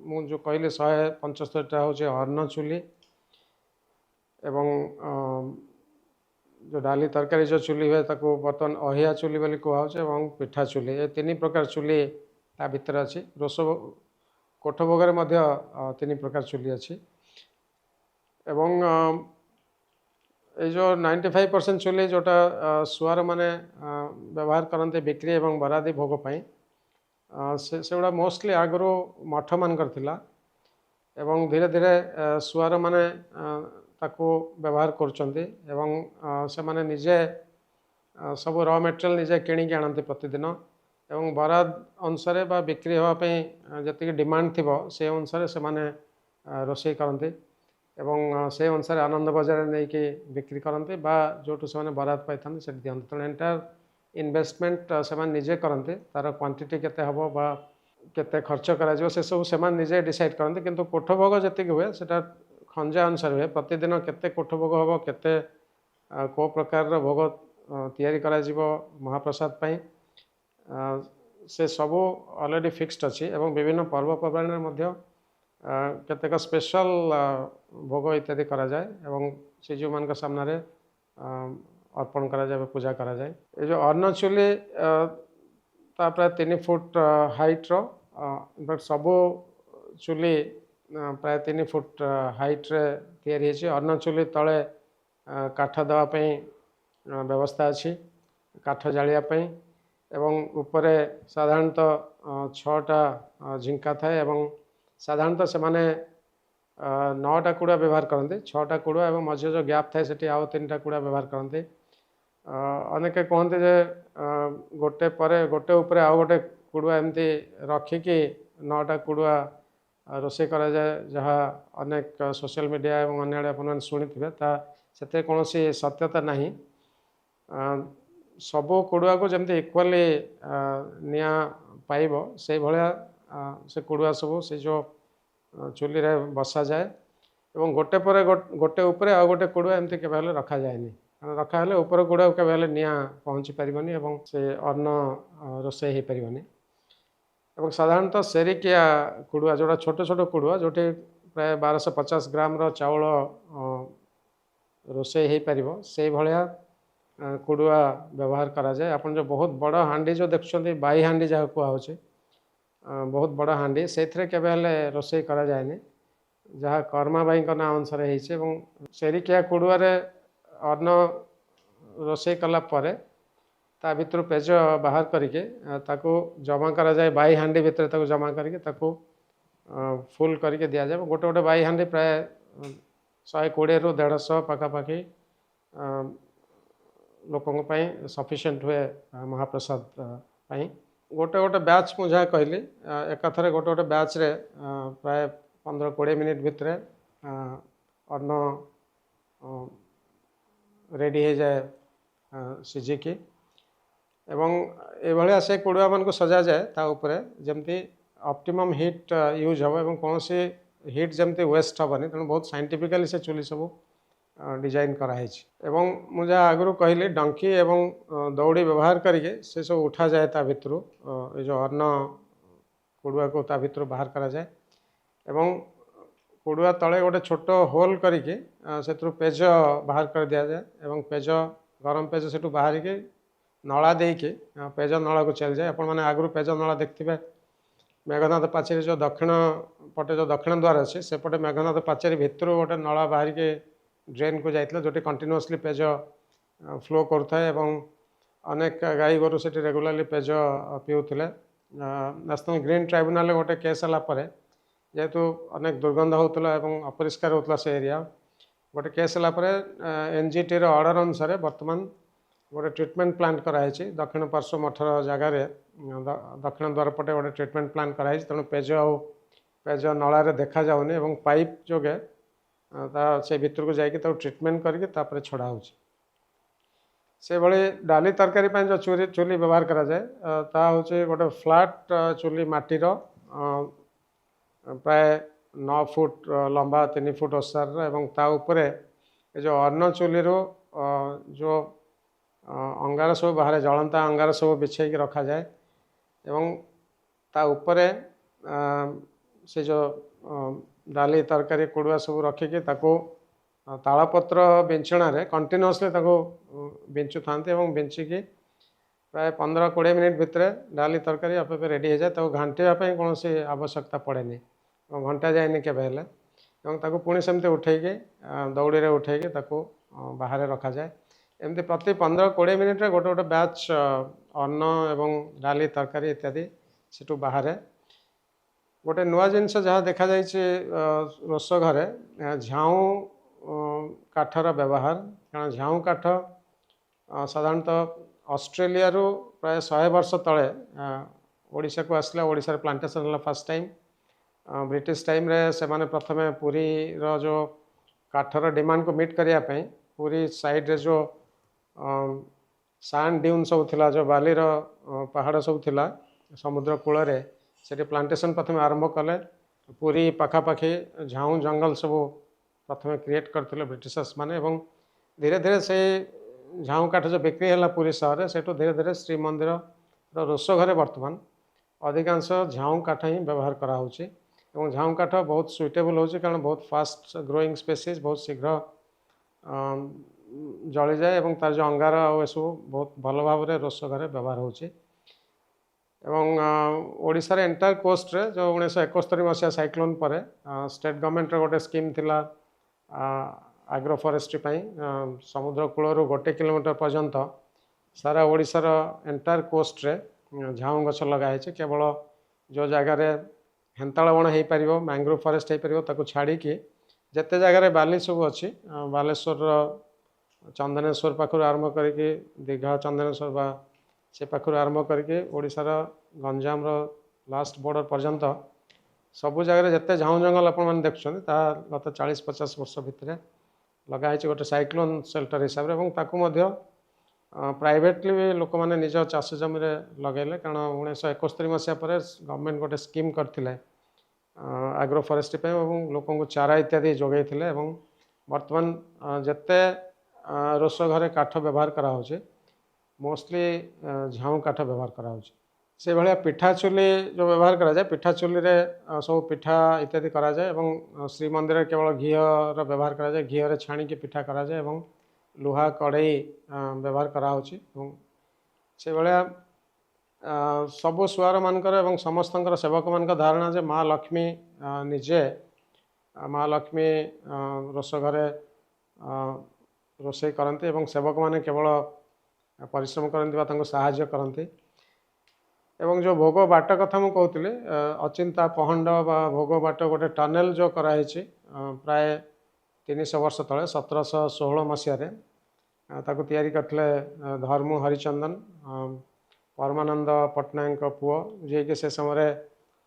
ମୁଁ ଯେଉଁ କହିଲି 175ଟା ହେଉଛି ଅନ୍ନ ଚୁଲି ଏବଂ ଯେଉଁ ଡାଲି ତରକାରୀ ଯେଉଁ ଚୁଲି ହୁଏ ତାକୁ ବର୍ତ୍ତମାନ ଅହିଆ ଚୁଲି ବୋଲି କୁହାହେଉଛି ଏବଂ ପିଠା ଚୁଲି, ଏ 3 ପ୍ରକାର ଚୁଲି ତା ଭିତରେ ଅଛି। ରୋଷ କୋଠ ଭୋଗରେ ମଧ୍ୟ 3 ପ୍ରକାର ଚୁଲି ଅଛି ଏବଂ এই ଯେଉଁ 95% ଚୁଲି ଯେଉଁଟା ସୁଆରମାନେ ବ୍ୟବହାର କରନ୍ତି ବିକ୍ରି ଏବଂ ବରାଦି ଭୋଗ ପାଇଁ, ସେଗୁଡ଼ା ମୋଷ୍ଟଲି ଆଗରୁ ମଠମାନଙ୍କର ଥିଲା ଏବଂ ଧୀରେ ଧୀରେ ସୁଆରମାନେ ତାକୁ ବ୍ୟବହାର କରୁଛନ୍ତି ଏବଂ ସେମାନେ ନିଜେ ସବୁ ର ମେଟେରିଆଲ୍ ନିଜେ କିଣିକି ଆଣନ୍ତି ପ୍ରତିଦିନ ଏବଂ ବରାଦ ଅନୁସାରେ ବା ବିକ୍ରି ହେବା ପାଇଁ ଯେତିକି ଡିମାଣ୍ଡ ଥିବ ସେ ଅନୁସାରେ ସେମାନେ ରୋଷେଇ କରନ୍ତି ଏବଂ ସେ ଅନୁସାରେ ଆନନ୍ଦ ବଜାରରେ ନେଇକି ବିକ୍ରି କରନ୍ତି ବା ଯେଉଁଠୁ ସେମାନେ ବରାଦ ପାଇଥାନ୍ତି ସେଠି ଦିଅନ୍ତି। ତେଣୁ ଏଣ୍ଟାୟାର ଇନଭେଷ୍ଟମେଣ୍ଟ ସେମାନେ ନିଜେ କରନ୍ତି, ତା'ର କ୍ୱାଣ୍ଟିଟି କେତେ ହେବ ବା କେତେ ଖର୍ଚ୍ଚ କରାଯିବ ସେସବୁ ସେମାନେ ନିଜେ ଡିସାଇଡ଼୍ କରନ୍ତି। କିନ୍ତୁ କୋଠ ଭୋଗ ଯେତିକି ହୁଏ ସେଟା ଖଞ୍ଜା ଅନୁସାରେ ହୁଏ। ପ୍ରତିଦିନ କେତେ କୋଠ ଭୋଗ ହେବ, କେତେ କେଉଁ ପ୍ରକାରର ଭୋଗ ତିଆରି କରାଯିବ ମହାପ୍ରସାଦ ପାଇଁ, ସେ ସବୁ ଅଲରେଡ଼ି ଫିକ୍ସଡ୍ ଅଛି ଏବଂ ବିଭିନ୍ନ ପର୍ବପର୍ବାଣିରେ ମଧ୍ୟ କେତେକ ସ୍ପେଶାଲ ଭୋଗ ଇତ୍ୟାଦି କରାଯାଏ ଏବଂ ଶ୍ରୀଜୀଉମାନଙ୍କ ସାମ୍ନାରେ ଅର୍ପଣ କରାଯାଏ ବା ପୂଜା କରାଯାଏ। ଏ ଯେଉଁ ଅନ୍ନ ଚୁଲି ତା ପ୍ରାୟ 3 ଫୁଟ ହାଇଟ୍ର, ବଟ୍ ସବୁ ଚୁଲି ପ୍ରାୟ 3 ଫୁଟ ହାଇଟ୍ରେ ତିଆରି ହେଇଛି। ଅନ୍ନ ଚୁଲି ତଳେ କାଠ ଦେବା ପାଇଁ ବ୍ୟବସ୍ଥା ଅଛି, କାଠ ଜାଳିବା ପାଇଁ ଏବଂ ଉପରେ ସାଧାରଣତଃ 6ଟା ଝିଙ୍କା ଥାଏ ଏବଂ ସାଧାରଣତଃ ସେମାନେ 9ଟା କୁଡ଼ା ବ୍ୟବହାର କରନ୍ତି। 6ଟା କୁଡ଼ା ଏବଂ ମଝିରେ ଯେଉଁ ଗ୍ୟାପ୍ ଥାଏ ସେଠି ଆଉ 3ଟା କୁଡ଼ା ବ୍ୟବହାର କରନ୍ତି। ଅନେକେ କୁହନ୍ତି ଯେ ଗୋଟେ ପରେ ଗୋଟେ ଉପରେ ଆଉ ଗୋଟେ କୁଡ଼ୁଆ ଏମିତି ରଖିକି 9ଟା କୁଡ଼ୁଆ ରୋଷେଇ କରାଯାଏ, ଯାହା ଅନେକ ସୋସିଆଲ ମିଡ଼ିଆ ଏବଂ ଅନ୍ୟ ଆଡ଼େ ଆପଣମାନେ ଶୁଣିଥିବେ। ସେଥିରେ କୌଣସି ସତ୍ୟତା ନାହିଁ। ସବୁ କୁଡ଼ୁଆକୁ ଯେମିତି ଇକ୍ୱାଲି ନିଆଁ ପାଇବ ସେଇଭଳିଆ ସେ କୁଡ଼ୁଆ ସବୁ ସେ ଯେଉଁ ଚୁଲିରେ ବସାଯାଏ ଏବଂ ଗୋଟେ ପରେ ଗୋଟେ ଉପରେ ଆଉ ଗୋଟେ କୁଡ଼ୁଆ ଏମିତି କେବେ ହେଲେ ରଖାଯାଏନି, କାରଣ ରଖାହେଲେ ଉପର କୁଡ଼ୁଆକୁ କେବେ ହେଲେ ନିଆଁ ପହଞ୍ଚି ପାରିବନି ଏବଂ ସେ ଅନ୍ନ ରୋଷେଇ ହୋଇପାରିବନି। ଏବଂ ସାଧାରଣତଃ ସେରିକିଆ କୁଡ଼ୁଆ ଯେଉଁଟା ଛୋଟ ଛୋଟ କୁଡ଼ୁଆ ଯେଉଁଠି ପ୍ରାୟ 1250 ଗ୍ରାମର ଚାଉଳ ରୋଷେଇ ହୋଇପାରିବ ସେଇଭଳିଆ କୁଡ଼ୁଆ ବ୍ୟବହାର କରାଯାଏ। ଆପଣ ଯେଉଁ ବହୁତ ବଡ଼ ହାଣ୍ଡି ଯେଉଁ ଦେଖୁଛନ୍ତି ବାଇ ହାଣ୍ଡି ଯାହା କୁହାହେଉଛି ବହୁତ ବଡ଼ ହାଣ୍ଡି ସେଇଥିରେ କେବେ ହେଲେ ରୋଷେଇ କରାଯାଏନି, ଯାହା କର୍ମା ବାଇଙ୍କ ନାଁ ଅନୁସାରେ ହେଇଛି। ଏବଂ ସେରିକିଆ କୁଡ଼ୁଆରେ ଅନ୍ନ ରୋଷେଇ କଲା ପରେ ତା ଭିତରୁ ପେଜ ବାହାର କରିକି ତାକୁ ଜମା କରାଯାଏ ବାଇ ହାଣ୍ଡି ଭିତରେ, ତାକୁ ଜମା କରିକି ତାକୁ ଫୁଲ୍ କରିକି ଦିଆଯାଏ। ଗୋଟେ ଗୋଟେ ବାଇ ହାଣ୍ଡି ପ୍ରାୟ 120ରୁ 150 ପାଖାପାଖି ଲୋକଙ୍କ ପାଇଁ ସଫିସିଏଣ୍ଟ ହୁଏ ମହାପ୍ରସାଦ ପାଇଁ। ଗୋଟେ ଗୋଟେ ବ୍ୟାଚ୍ ମୁଁ ଯାହା କହିଲି ଏକାଥରେ ଗୋଟେ ଗୋଟେ ବ୍ୟାଚ୍ରେ ପ୍ରାୟ 15-20 ମିନିଟ୍ ଭିତରେ ଅନ୍ନ ରେଡ଼ି ହେଇଯାଏ ସିଝିକି। ଏବଂ ଏଭଳିଆ ସେ କୁଡ଼ୁଆମାନଙ୍କୁ ସଜାଯାଏ ତା ଉପରେ ଯେମିତି ଅପ୍ଟିମମ୍ ହିଟ୍ ୟୁଜ୍ ହେବ ଏବଂ କୌଣସି ହିଟ୍ ଯେମିତି ୱେଷ୍ଟ ହେବନି, ତେଣୁ ବହୁତ ସାଇଣ୍ଟିଫିକାଲି ସେ ଚୁଲି ସବୁ ଡିଜାଇନ୍ କରାହେଇଛି। ଏବଂ ମୁଁ ଯାହା ଆଗରୁ କହିଲି ଡଙ୍କି ଏବଂ ଦଉଡ଼ି ବ୍ୟବହାର କରିକି ସେ ସବୁ ଉଠାଯାଏ ତା ଭିତରୁ, ଏ ଯେଉଁ ଅନ୍ନ କୁଡ଼ୁଆକୁ ତା ଭିତରୁ ବାହାର କରାଯାଏ। ଏବଂ କୁଡ଼ୁଆ ତଳେ ଗୋଟେ ଛୋଟ ହୋଲ୍ କରିକି ସେଥିରୁ ପେଜ ବାହାର କରି ଦିଆଯାଏ ଏବଂ ପେଜ ଗରମ ପେଜ ସେଠୁ ବାହାରିକି ନଳା ଦେଇକି ପେଜ ନଳାକୁ ଚାଲିଯାଏ। ଆପଣମାନେ ଆଗରୁ ପେଜ ନଳା ଦେଖିଥିବେ ମେଘନାଦ ପାଚେରୀ ଯେଉଁ ଦକ୍ଷିଣ ପଟେ ଯେଉଁ ଦକ୍ଷିଣ ଦ୍ୱାର ଅଛି ସେପଟେ ମେଘନାଦ ପାଚେରୀ ଭିତରୁ ଗୋଟେ ନଳା ବାହାରିକି ଡ୍ରେନ୍କୁ ଯାଇଥିଲା ଯେଉଁଠି କଣ୍ଟିନ୍ୟୁଅସଲି ପେଜ ଫ୍ଲୋ କରୁଥାଏ ଏବଂ ଅନେକ ଗାଈ ଗୋରୁ ସେଠି ରେଗୁଲାରଲି ପେଜ ପିଉଥିଲେ। ନ୍ୟାସନାଲ୍ ଗ୍ରୀନ୍ ଟ୍ରାଇବ୍ୟୁନାଲରେ ଗୋଟେ କେସ୍ ହେଲା ପରେ ଯେହେତୁ ଅନେକ ଦୁର୍ଗନ୍ଧ ହେଉଥିଲା ଏବଂ ଅପରିଷ୍କାର ହେଉଥିଲା ସେ ଏରିଆ, ଗୋଟେ କେସ୍ ହେଲା ପରେ NGTର ଅର୍ଡ଼ର ଅନୁସାରେ ବର୍ତ୍ତମାନ ଗୋଟେ ଟ୍ରିଟମେଣ୍ଟ ପ୍ଲାଣ୍ଟ କରାହେଇଛି ଦକ୍ଷିଣ ପାର୍ଶ୍ୱ ମଠର ଜାଗାରେ, ଦକ୍ଷିଣ ଦ୍ୱାର ପଟେ ଗୋଟେ ଟ୍ରିଟମେଣ୍ଟ ପ୍ଲାଣ୍ଟ କରାହେଇଛି। ତେଣୁ ପେଜ ଆଉ ପେଜ ନଳାରେ ଦେଖାଯାଉନି ଏବଂ ପାଇପ୍ ଯୋଗେ ତା ସେ ଭିତରକୁ ଯାଇକି ତାକୁ ଟ୍ରିଟମେଣ୍ଟ କରିକି ତାପରେ ଛଡ଼ା ହେଉଛି। ସେଭଳି ଡାଲି ତରକାରୀ ପାଇଁ ଯେଉଁ ଚୁଲି ବ୍ୟବହାର କରାଯାଏ ତାହା ହେଉଛି ଗୋଟେ ଫ୍ଲାଟ୍ ଚୁଲି ମାଟିର, ପ୍ରାୟ 9 ଫୁଟ ଲମ୍ବା 3 ଫୁଟ ଓସାରର ଏବଂ ତା ଉପରେ ଏ ଯେଉଁ ଅନ୍ନ ଚୁଲିରୁ ଯେଉଁ ଅଙ୍ଗାର ସବୁ ବାହାରେ ଜଳନ୍ତା ଅଙ୍ଗାର ସବୁ ବିଛେଇକି ରଖାଯାଏ ଏବଂ ତା ଉପରେ ସେ ଯେଉଁ ଡାଲି ତରକାରୀ କୁଡ଼ୁଆ ସବୁ ରଖିକି ତାକୁ ତାଳପତ୍ର ବିଞ୍ଚଣାରେ କଣ୍ଟିନ୍ୟୁଅସଲି ତାକୁ ବିଞ୍ଚୁଥାନ୍ତି ଏବଂ ବିଞ୍ଚିକି ପ୍ରାୟ 15-20 ମିନିଟ୍ ଭିତରେ ଡାଲି ତରକାରୀ ଆପେ ଆପେ ରେଡ଼ି ହେଇଯାଏ। ତାକୁ ଘାଣ୍ଟିବା ପାଇଁ କୌଣସି ଆବଶ୍ୟକତା ପଡ଼େନି ଏବଂ ଘଣ୍ଟା ଯାଏନି କେବେ ହେଲେ। ଏବଂ ତାକୁ ପୁଣି ସେମିତି ଉଠେଇକି ଦଉଡ଼ିରେ ଉଠେଇକି ତାକୁ ବାହାରେ ରଖାଯାଏ। ଏମିତି ପ୍ରତି 15-20 ମିନିଟ୍ରେ ଗୋଟେ ଗୋଟେ ବ୍ୟାଚ୍ ଅନ୍ନ ଏବଂ ଡାଲି ତରକାରୀ ଇତ୍ୟାଦି ସେଠୁ ବାହାରେ। ଗୋଟେ ନୂଆ ଜିନିଷ ଯାହା ଦେଖାଯାଇଛି ରୋଷ ଘରେ ଝାଉଁ କାଠର ବ୍ୟବହାର, କାରଣ ଝାଉଁ କାଠ ସାଧାରଣତଃ ଅଷ୍ଟ୍ରେଲିଆରୁ ପ୍ରାୟ 100 ବର୍ଷ ତଳେ ଓଡ଼ିଶାକୁ ଆସିଲା, ଓଡ଼ିଶାରେ ପ୍ଲାଣ୍ଟେସନ୍ ହେଲା ଫାର୍ଷ୍ଟ ଟାଇମ୍। ବ୍ରିଟିଶ ଟାଇମ୍ରେ ସେମାନେ ପ୍ରଥମେ ପୁରୀର ଯେଉଁ କାଠର ଡିମାଣ୍ଡକୁ ମିଟ୍ କରିବା ପାଇଁ ପୁରୀ ସାଇଡ଼୍ରେ ଯେଉଁ ସାଣ୍ଡ ଡ୍ୟୁନ୍ ସବୁ ଥିଲା, ଯେଉଁ ବାଲିର ପାହାଡ଼ ସବୁ ଥିଲା ସମୁଦ୍ର କୂଳରେ, ସେଠି ପ୍ଲାଣ୍ଟେସନ୍ ପ୍ରଥମେ ଆରମ୍ଭ କଲେ। ପୁରୀ ପାଖାପାଖି ଝାଉଁ ଜଙ୍ଗଲ ସବୁ ପ୍ରଥମେ କ୍ରିଏଟ୍ କରିଥିଲେ ବ୍ରିଟିଶର୍ସ ମାନେ ଏବଂ ଧୀରେ ଧୀରେ ସେ ଝାଉଁ କାଠ ଯେଉଁ ବିକ୍ରି ହେଲା ପୁରୀ ସହରରେ ସେଠୁ ଧୀରେ ଧୀରେ ଶ୍ରୀମନ୍ଦିରର ରୋଷ ଘରେ ବର୍ତ୍ତମାନ ଅଧିକାଂଶ ଝାଉଁ କାଠ ହିଁ ବ୍ୟବହାର କରାହେଉଛି ଏବଂ ଝାଉଁ କାଠ ବହୁତ ସୁଇଟେବୁଲ୍ ହେଉଛି କାରଣ ବହୁତ ଫାଷ୍ଟ ଗ୍ରୋଇଂ ସ୍ପେସିସ୍, ବହୁତ ଶୀଘ୍ର ଜଳିଯାଏ ଏବଂ ତାର ଯେଉଁ ଅଙ୍ଗାର ଆଉ ଏସବୁ ବହୁତ ଭଲ ଭାବରେ ରୋଷ ଘରେ ବ୍ୟବହାର ହେଉଛି। ଏବଂ ଓଡ଼ିଶାର ଏଣ୍ଟାୟାର କୋଷ୍ଟରେ ଯେଉଁ 1971 ମସିହା ସାଇକ୍ଲୋନ୍ ପରେ ଷ୍ଟେଟ୍ ଗଭର୍ଣ୍ଣମେଣ୍ଟର ଗୋଟେ ସ୍କିମ୍ ଥିଲା ଆଗ୍ରୋ ଫରେଷ୍ଟ୍ରି ପାଇଁ, ସମୁଦ୍ର କୂଳରୁ 1 କିଲୋମିଟର ପର୍ଯ୍ୟନ୍ତ ସାରା ଓଡ଼ିଶାର ଏଣ୍ଟାୟାର କୋଷ୍ଟରେ ଝାଉଁ ଗଛ ଲଗା ହେଇଛି। କେବଳ ଯେଉଁ ଜାଗାରେ ହେନ୍ତାଳ ବଣ ହେଇପାରିବ, ମ୍ୟାଙ୍ଗ୍ରୋଭ୍ ଫରେଷ୍ଟ ହେଇପାରିବ, ତାକୁ ଛାଡ଼ିକି ଯେତେ ଜାଗାରେ ବାଲି ସବୁ ଅଛି, ବାଲେଶ୍ୱରର ଚନ୍ଦନେଶ୍ୱର ପାଖରୁ ଆରମ୍ଭ କରିକି ଦୀଘା ଚନ୍ଦନେଶ୍ୱର ବା ସେ ପାଖରୁ ଆରମ୍ଭ କରିକି ଓଡ଼ିଶାର ଗଞ୍ଜାମର ଲାଷ୍ଟ ବର୍ଡ଼ର ପର୍ଯ୍ୟନ୍ତ ସବୁ ଜାଗାରେ ଯେତେ ଝାଉଁ ଜଙ୍ଗଲ ଆପଣମାନେ ଦେଖୁଛନ୍ତି ତାହା ଗତ 40-50 ବର୍ଷ ଭିତରେ ଲଗା ହେଇଛି ଗୋଟେ ସାଇକ୍ଲୋନ୍ ସେଲ୍ଟର ହିସାବରେ। ଏବଂ ତାକୁ ମଧ୍ୟ ପ୍ରାଇଭେଟଲି ବି ଲୋକମାନେ ନିଜ ଚାଷ ଜମିରେ ଲଗାଇଲେ, କାରଣ 1971 ମସିହା ପରେ ଗଭର୍ଣ୍ଣମେଣ୍ଟ ଗୋଟେ ସ୍କିମ୍ କରିଥିଲେ ଆଗ୍ରୋ ଫରେଷ୍ଟ୍ରି ପାଇଁ ଏବଂ ଲୋକଙ୍କୁ ଚାରା ଇତ୍ୟାଦି ଯୋଗାଇଥିଲେ। ଏବଂ ବର୍ତ୍ତମାନ ଯେତେ ରୋଷ ଘରେ କାଠ ବ୍ୟବହାର କରାହେଉଛି ମୋଷ୍ଟଲି ଝାଉଁ କାଠ ବ୍ୟବହାର କରାହେଉଛି। से भाया पिठा चुली जो व्यवहार करा जाए पिठा चुली रे सब पिठा इत्यादि करा जाए एवं श्रीमंदिर केवल घीर व्यवहार करा जाए घीरे छाणी की पिठा करा जाए एवं लुहा कड़े व्यवहार करा होची से भाया सबु सुआर मानकर एवं समस्त सेवक मान धारणा जे माँ लक्ष्मी निजे माँ लक्ष्मी रोष घरे रोषे करती एवं सेवक मैंने केवल परिश्रम करती साहाय्य करती एवं जो भोग बाट कथा मुझे कहती अचिंता पहंड बा भोग बाट गोटे टनेल जो कराई प्राय 300 वर्ष तले 1716 मसीह ताकू तैयारी करते धर्मु हरिचंदन परमानंद पट्टनायक पुओ जी कि से समय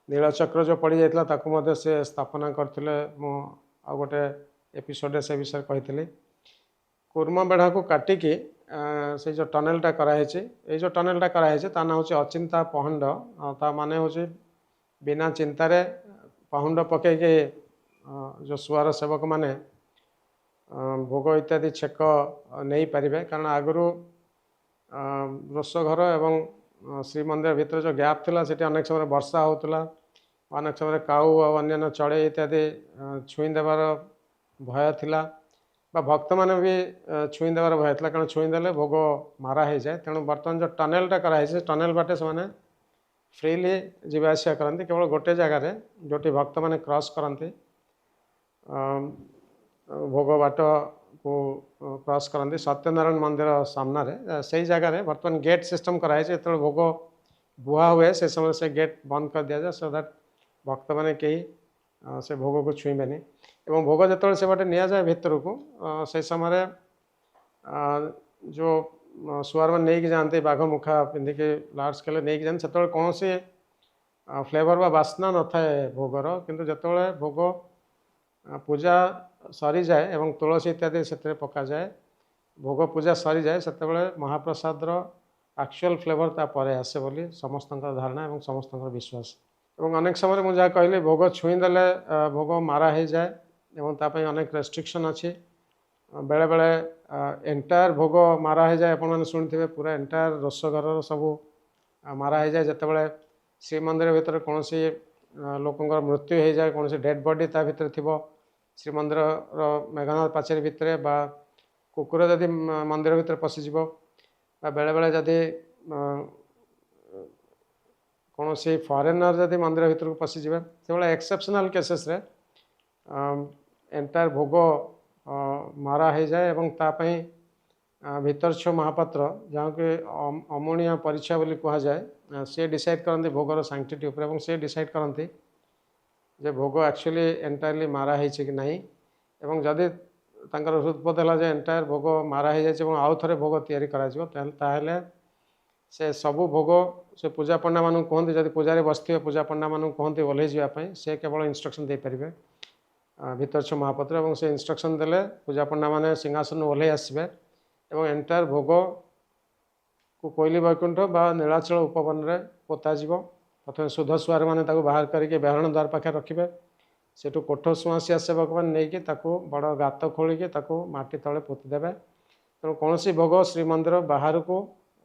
नीलचक्र जो पड़ जाता से स्थापना करते आ गोटे एपिसोड से विषय कही कूर्म बेढ़ा को काटिकी से जो टनेलटा कराई ये जो टनेलटा कराई ता ना हूँ अचिंता पहंड ता माने हूँ बिना चिंतार पहुंड पकईके जो सुआर सेवक माने भोग इत्यादि छेक नहीं पारे कारण आगु रोष घर एवं श्रीमंदिर भीतर जो गैप थिला सेठी अनेक समय वर्षा होता अनेक समय काऊ अन्य चढ़े इत्यादि छुई देवार भय थिला बा भक्त मैंने भी छुई देवार भय था कारण छुई देले भोग मारा हो जाए तेणु बर्तमान जो टनेलटा कराई टनेल बाटे से फ्रीली जीवा आसिया करती केवल गोटे जगार जोटी भक्त मैंने क्रॉस करती भोग बाट को क्रॉस करती सत्यनारायण मंदिर सामने से जगह बर्तमान गेट सिस्टम कराई जो भोग बुआ हुए से समय से गेट बंद कर दि जाए सो दैट भक्त मैंने कहीं से भोग को छुईबेनि एवं भोग जो से बाटे नि जाए भितर को से समय जो सुआर मैंने नहीं जाते बाघ मुखा पिंधिकी लार्ज स्केल नहीं जाते से कौन सी फ्लेवर बा बास्ना न थाए भोगर किंतु जिते भोग पूजा सरी जाए एवं तुलसी इत्यादि से पका जाए भोग पूजा सरी जाए से महाप्रसाद एक्चुअल फ्लेवर तापर आसे बोली समस्त धारणा एवं समस्त विश्वास एवं अनेक समय मुझे जहाँ कहली भोग छुईदेले भोग मारा हो जाए एवं तापाई अनेक रेस्ट्रिक्शन अच्छी बेले बेले एंटायर भोग मारा हो जाए आपने शुणिथे पूरा एंटायर रोष घर सबू मारा हो जाए जितेबाला श्रीमंदिर भीतर कौन सी लोकंर मृत्यु हो जाए कौन सी डेड बॉडी ता भीतर थी श्रीमंदिर मेघनाथ पाचेरी भितर बा कुकुर जदि मंदिर भीतर पशिज बेले बेले जदि कौन सी फॉरेनर जदि मंदिर भीतर को पशिजे से एक्सेप्शनल केसेस रे एंटायर भोग मारा हो जाए एवं तापाई भीतर छो महापात्र जहाँ कि अमणिया परीक्षा बोली कह जाए सी डिसाइड करती भोगर सांक्टिटी उपर से डिसाइड करती जे भोग एक्चुअली एंटायरली मारा है कि नहीं एवं जदि हृदबोध है एंटायर भोग मारा हो जाए आउ थे भोग तैयारी करा से सबू भोग से पूजा पंडा मानू कहते जब पूजारे बसते पूजा पंडा मानू कहते ओल्लै जावाई से केवल इंस्ट्रक्शन दे पारे भीतर छो महापात्र और से इंस्ट्रक्शन देले पूजा पंडा माने सिंहासन ओल्लै आसबे एवं एंटायर भोग को कोईली वैकुंठ बा नीलाचल उपवन रे पोताଯିव प्रथम शुद्ध सुआर मैंने बाहर करके बेहरण द्वार पाखे रखिए सेठू कोठ सुआसिया सेवक मैंने नहीं बड़ गात खोलिकी माटी तले पोतीदेवे तेणु कौन सी भोग श्रीमंदिर बाहर को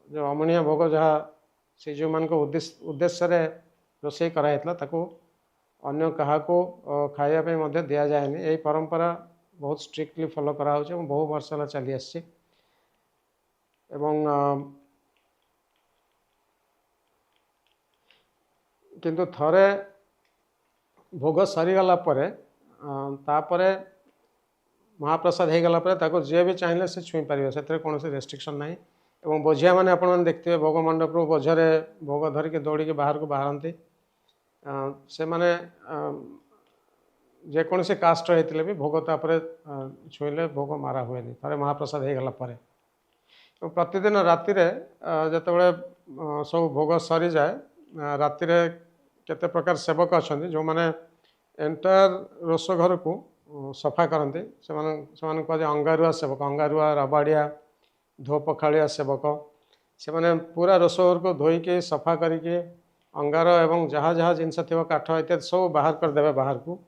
जो अमणिया भोग जहाँ श्रीजीव मान उद्देश्य रोषे कराइला अन्य क्या खावाई दि जाए यही परंपरा बहुत स्ट्रिक्टली फॉलो करा बहु वर्ष है चली आसी किंतु थरे भोग सरीगला तापरे महाप्रसाद हो गला जी भी चाहिए से छुई पारे से कौन रेस्ट्रिक्शन ना एवं बोझिया मैंने आपण देखते भोग मंडप बोझरे भोग धरिकी दौड़ी बाहर को बाहरती से माने जेकोसी कास्ट होते भी भोग तापर छुईले भोग मारा हुए थे महाप्रसाद हो गला प्रतिदिन राति जिते सब भोग सरी जाए राति केते प्रकार सेवक अच्छा जो मैंने एंटायर रोष घर को सफा करते से कह अंगारुआ सेवक अंगारुआ रबाड़िया धो पखाड़िया सेवक से मैंने पूरा रोष घर को धोईकी सफा करके अंगार एवं जहाँ जहाँ जिनस थी काठ इत्यादि सब बाहर करदे बाहर को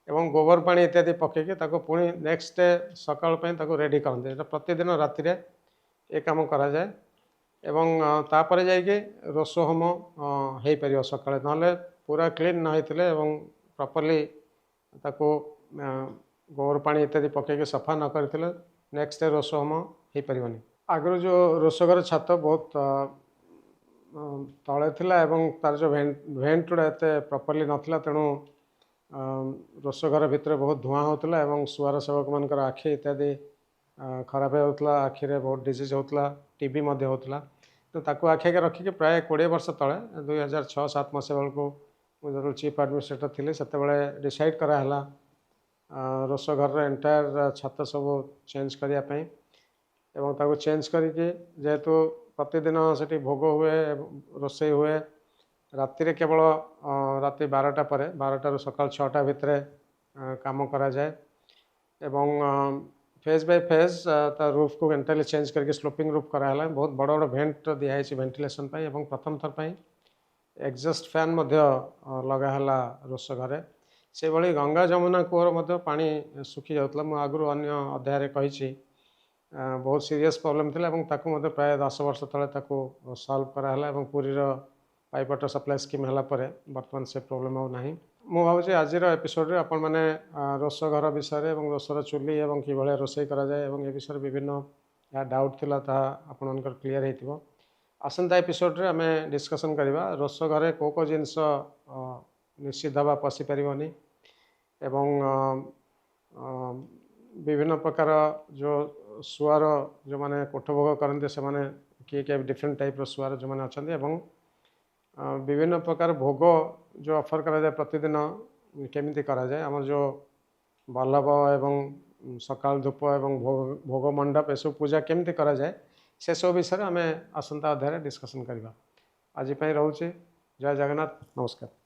एवं गोबर पानी इत्यादि पकईकी पुणी नेक्स्ट डे सकाल रेडी करते प्रतिदिन राति ये कम करा जाए ଏବଂ ତାପରେ ଯାଇକି ରୋଷ ହୋମ ହେଇପାରିବ ସକାଳେ, ନହେଲେ ପୁରା କ୍ଲିନ୍ ନ ହେଇଥିଲେ ଏବଂ ପ୍ରପର୍ଲି ତାକୁ ଗୋବର ପାଣି ଇତ୍ୟାଦି ପକାଇକି ସଫା ନ କରିଥିଲେ ନେକ୍ସଟ ଡେ ରୋଷ ହୋମ ହେଇପାରିବନି। ଆଗରୁ ଯେଉଁ ରୋଷଘର ଛାତ ବହୁତ ତଳେ ଥିଲା ଏବଂ ତାର ଯେଉଁ ଭେଣ୍ଟ ଗୁଡ଼ା ଏତେ ପ୍ରପର୍ଲି ନଥିଲା, ତେଣୁ ରୋଷଘର ଭିତରେ ବହୁତ ଧୂଆଁ ହେଉଥିଲା ଏବଂ ଶୁଆର ସେବକମାନଙ୍କର ଆଖି ଇତ୍ୟାଦି ଖରାପ ହେଉଥିଲା, ଆଖିରେ ବହୁତ ଡିଜିଜ୍ ହେଉଥିଲା, ଟିବି ମଧ୍ୟ ହେଉଥିଲା। ତ ତାକୁ ଆଖି ଆଗରେ ରଖିକି ପ୍ରାୟ 20 ବର୍ଷ ତଳେ 2006-07 ମସିହା ବେଳକୁ ମୁଁ ଯେତେବେଳେ ଚିଫ୍ ଆଡମିନିଷ୍ଟ୍ରେଟର ଥିଲି ସେତେବେଳେ ଡିସାଇଡ଼୍ କରାହେଲା ରୋଷଘରର ଏଣ୍ଟାୟାର ଛାତ ସବୁ ଚେଞ୍ଜ କରିବା ପାଇଁ। ଏବଂ ତାକୁ ଚେଞ୍ଜ କରିକି, ଯେହେତୁ ପ୍ରତିଦିନ ସେଠି ଭୋଗ ହୁଏ, ରୋଷେଇ ହୁଏ, ରାତିରେ କେବଳ ରାତି 12ଟା ପରେ, 12ଟାରୁ ସକାଳ 6ଟା ଭିତରେ କାମ କରାଯାଏ ଏବଂ ଫେଜ୍ ବାଇ ଫେଜ୍ ତା ରୁଫ୍କୁ ଏଣ୍ଟାୟାରଲି ଚେଞ୍ଜ କରିକି ସ୍ଲୋପିଂ ରୁଫ୍ କରାହେଲା। ବହୁତ ବଡ଼ ବଡ଼ ଭେଣ୍ଟ ଦିଆହେଇଛି ଭେଣ୍ଟିଲେସନ୍ ପାଇଁ ଏବଂ ପ୍ରଥମ ଥର ପାଇଁ ଏକ୍ସଜଷ୍ଟ ଫ୍ୟାନ୍ ମଧ୍ୟ ଲଗା ହେଲା ରୋଷଘରେ। ସେଭଳି ଗଙ୍ଗା ଯମୁନା କୂଅର ମଧ୍ୟ ପାଣି ଶୁଖି ଯାଉଥିଲା। ମୁଁ ଆଗରୁ ଅନ୍ୟ ଅଧ୍ୟାୟରେ କହିଛି ବହୁତ ସିରିୟସ୍ ପ୍ରୋବ୍ଲେମ୍ ଥିଲା ଏବଂ ତାକୁ ମଧ୍ୟ ପ୍ରାୟ 10 ବର୍ଷ ତଳେ ତାକୁ ସଲ୍ଭ କରାହେଲା ଏବଂ ପୁରୀର ପାଇପ୍ ୱାଟର ସପ୍ଲାଏ ସ୍କିମ୍ ହେଲା ପରେ ବର୍ତ୍ତମାନ ସେ ପ୍ରୋବ୍ଲେମ୍ ଆଉ ନାହିଁ। ମୁଁ ଭାବୁଛି ଆଜିର ଏପିସୋଡ଼ରେ ଆପଣମାନେ ରୋଷଘର ବିଷୟରେ ଏବଂ ରୋଷର ଚୁଲି ଏବଂ କିଭଳି ରୋଷେଇ କରାଯାଏ ଏବଂ ଏ ବିଷୟରେ ବିଭିନ୍ନ ଯାହା ଡାଉଟ୍ ଥିଲା ତାହା ଆପଣମାନଙ୍କର କ୍ଲିୟର୍ ହେଇଥିବ। ଆସନ୍ତା ଏପିସୋଡ଼ରେ ଆମେ ଡିସ୍କସନ୍ କରିବା ରୋଷଘରେ କେଉଁ କେଉଁ ଜିନିଷ ନିଷିଦ୍ଧ ବା ପଶିପାରିବନି ଏବଂ ବିଭିନ୍ନ ପ୍ରକାର ଯେଉଁ ଶୁଆର ଯେଉଁମାନେ କୋଠ ଭୋଗ କରନ୍ତି ସେମାନେ କିଏ କିଏ ଡିଫରେଣ୍ଟ ଟାଇପ୍ର ଶୁଆର ଯେଉଁମାନେ ଅଛନ୍ତି ଏବଂ ବିଭିନ୍ନ ପ୍ରକାର ଭୋଗ ଯେଉଁ ଅଫର୍ କରାଯାଏ ପ୍ରତିଦିନ କେମିତି କରାଯାଏ, ଆମର ଯେଉଁ ବଲ୍ଲଭ ଏବଂ ସକାଳ ଧୂପ ଏବଂ ଭୋଗ ମଣ୍ଡପ ଏସବୁ ପୂଜା କେମିତି କରାଯାଏ ସେସବୁ ବିଷୟରେ ଆମେ ଆସନ୍ତା ଅଧ୍ୟାୟରେ ଡିସ୍କସନ୍ କରିବା। ଆଜି ପାଇଁ ରହୁଛି। ଜୟ ଜଗନ୍ନାଥ, ନମସ୍କାର।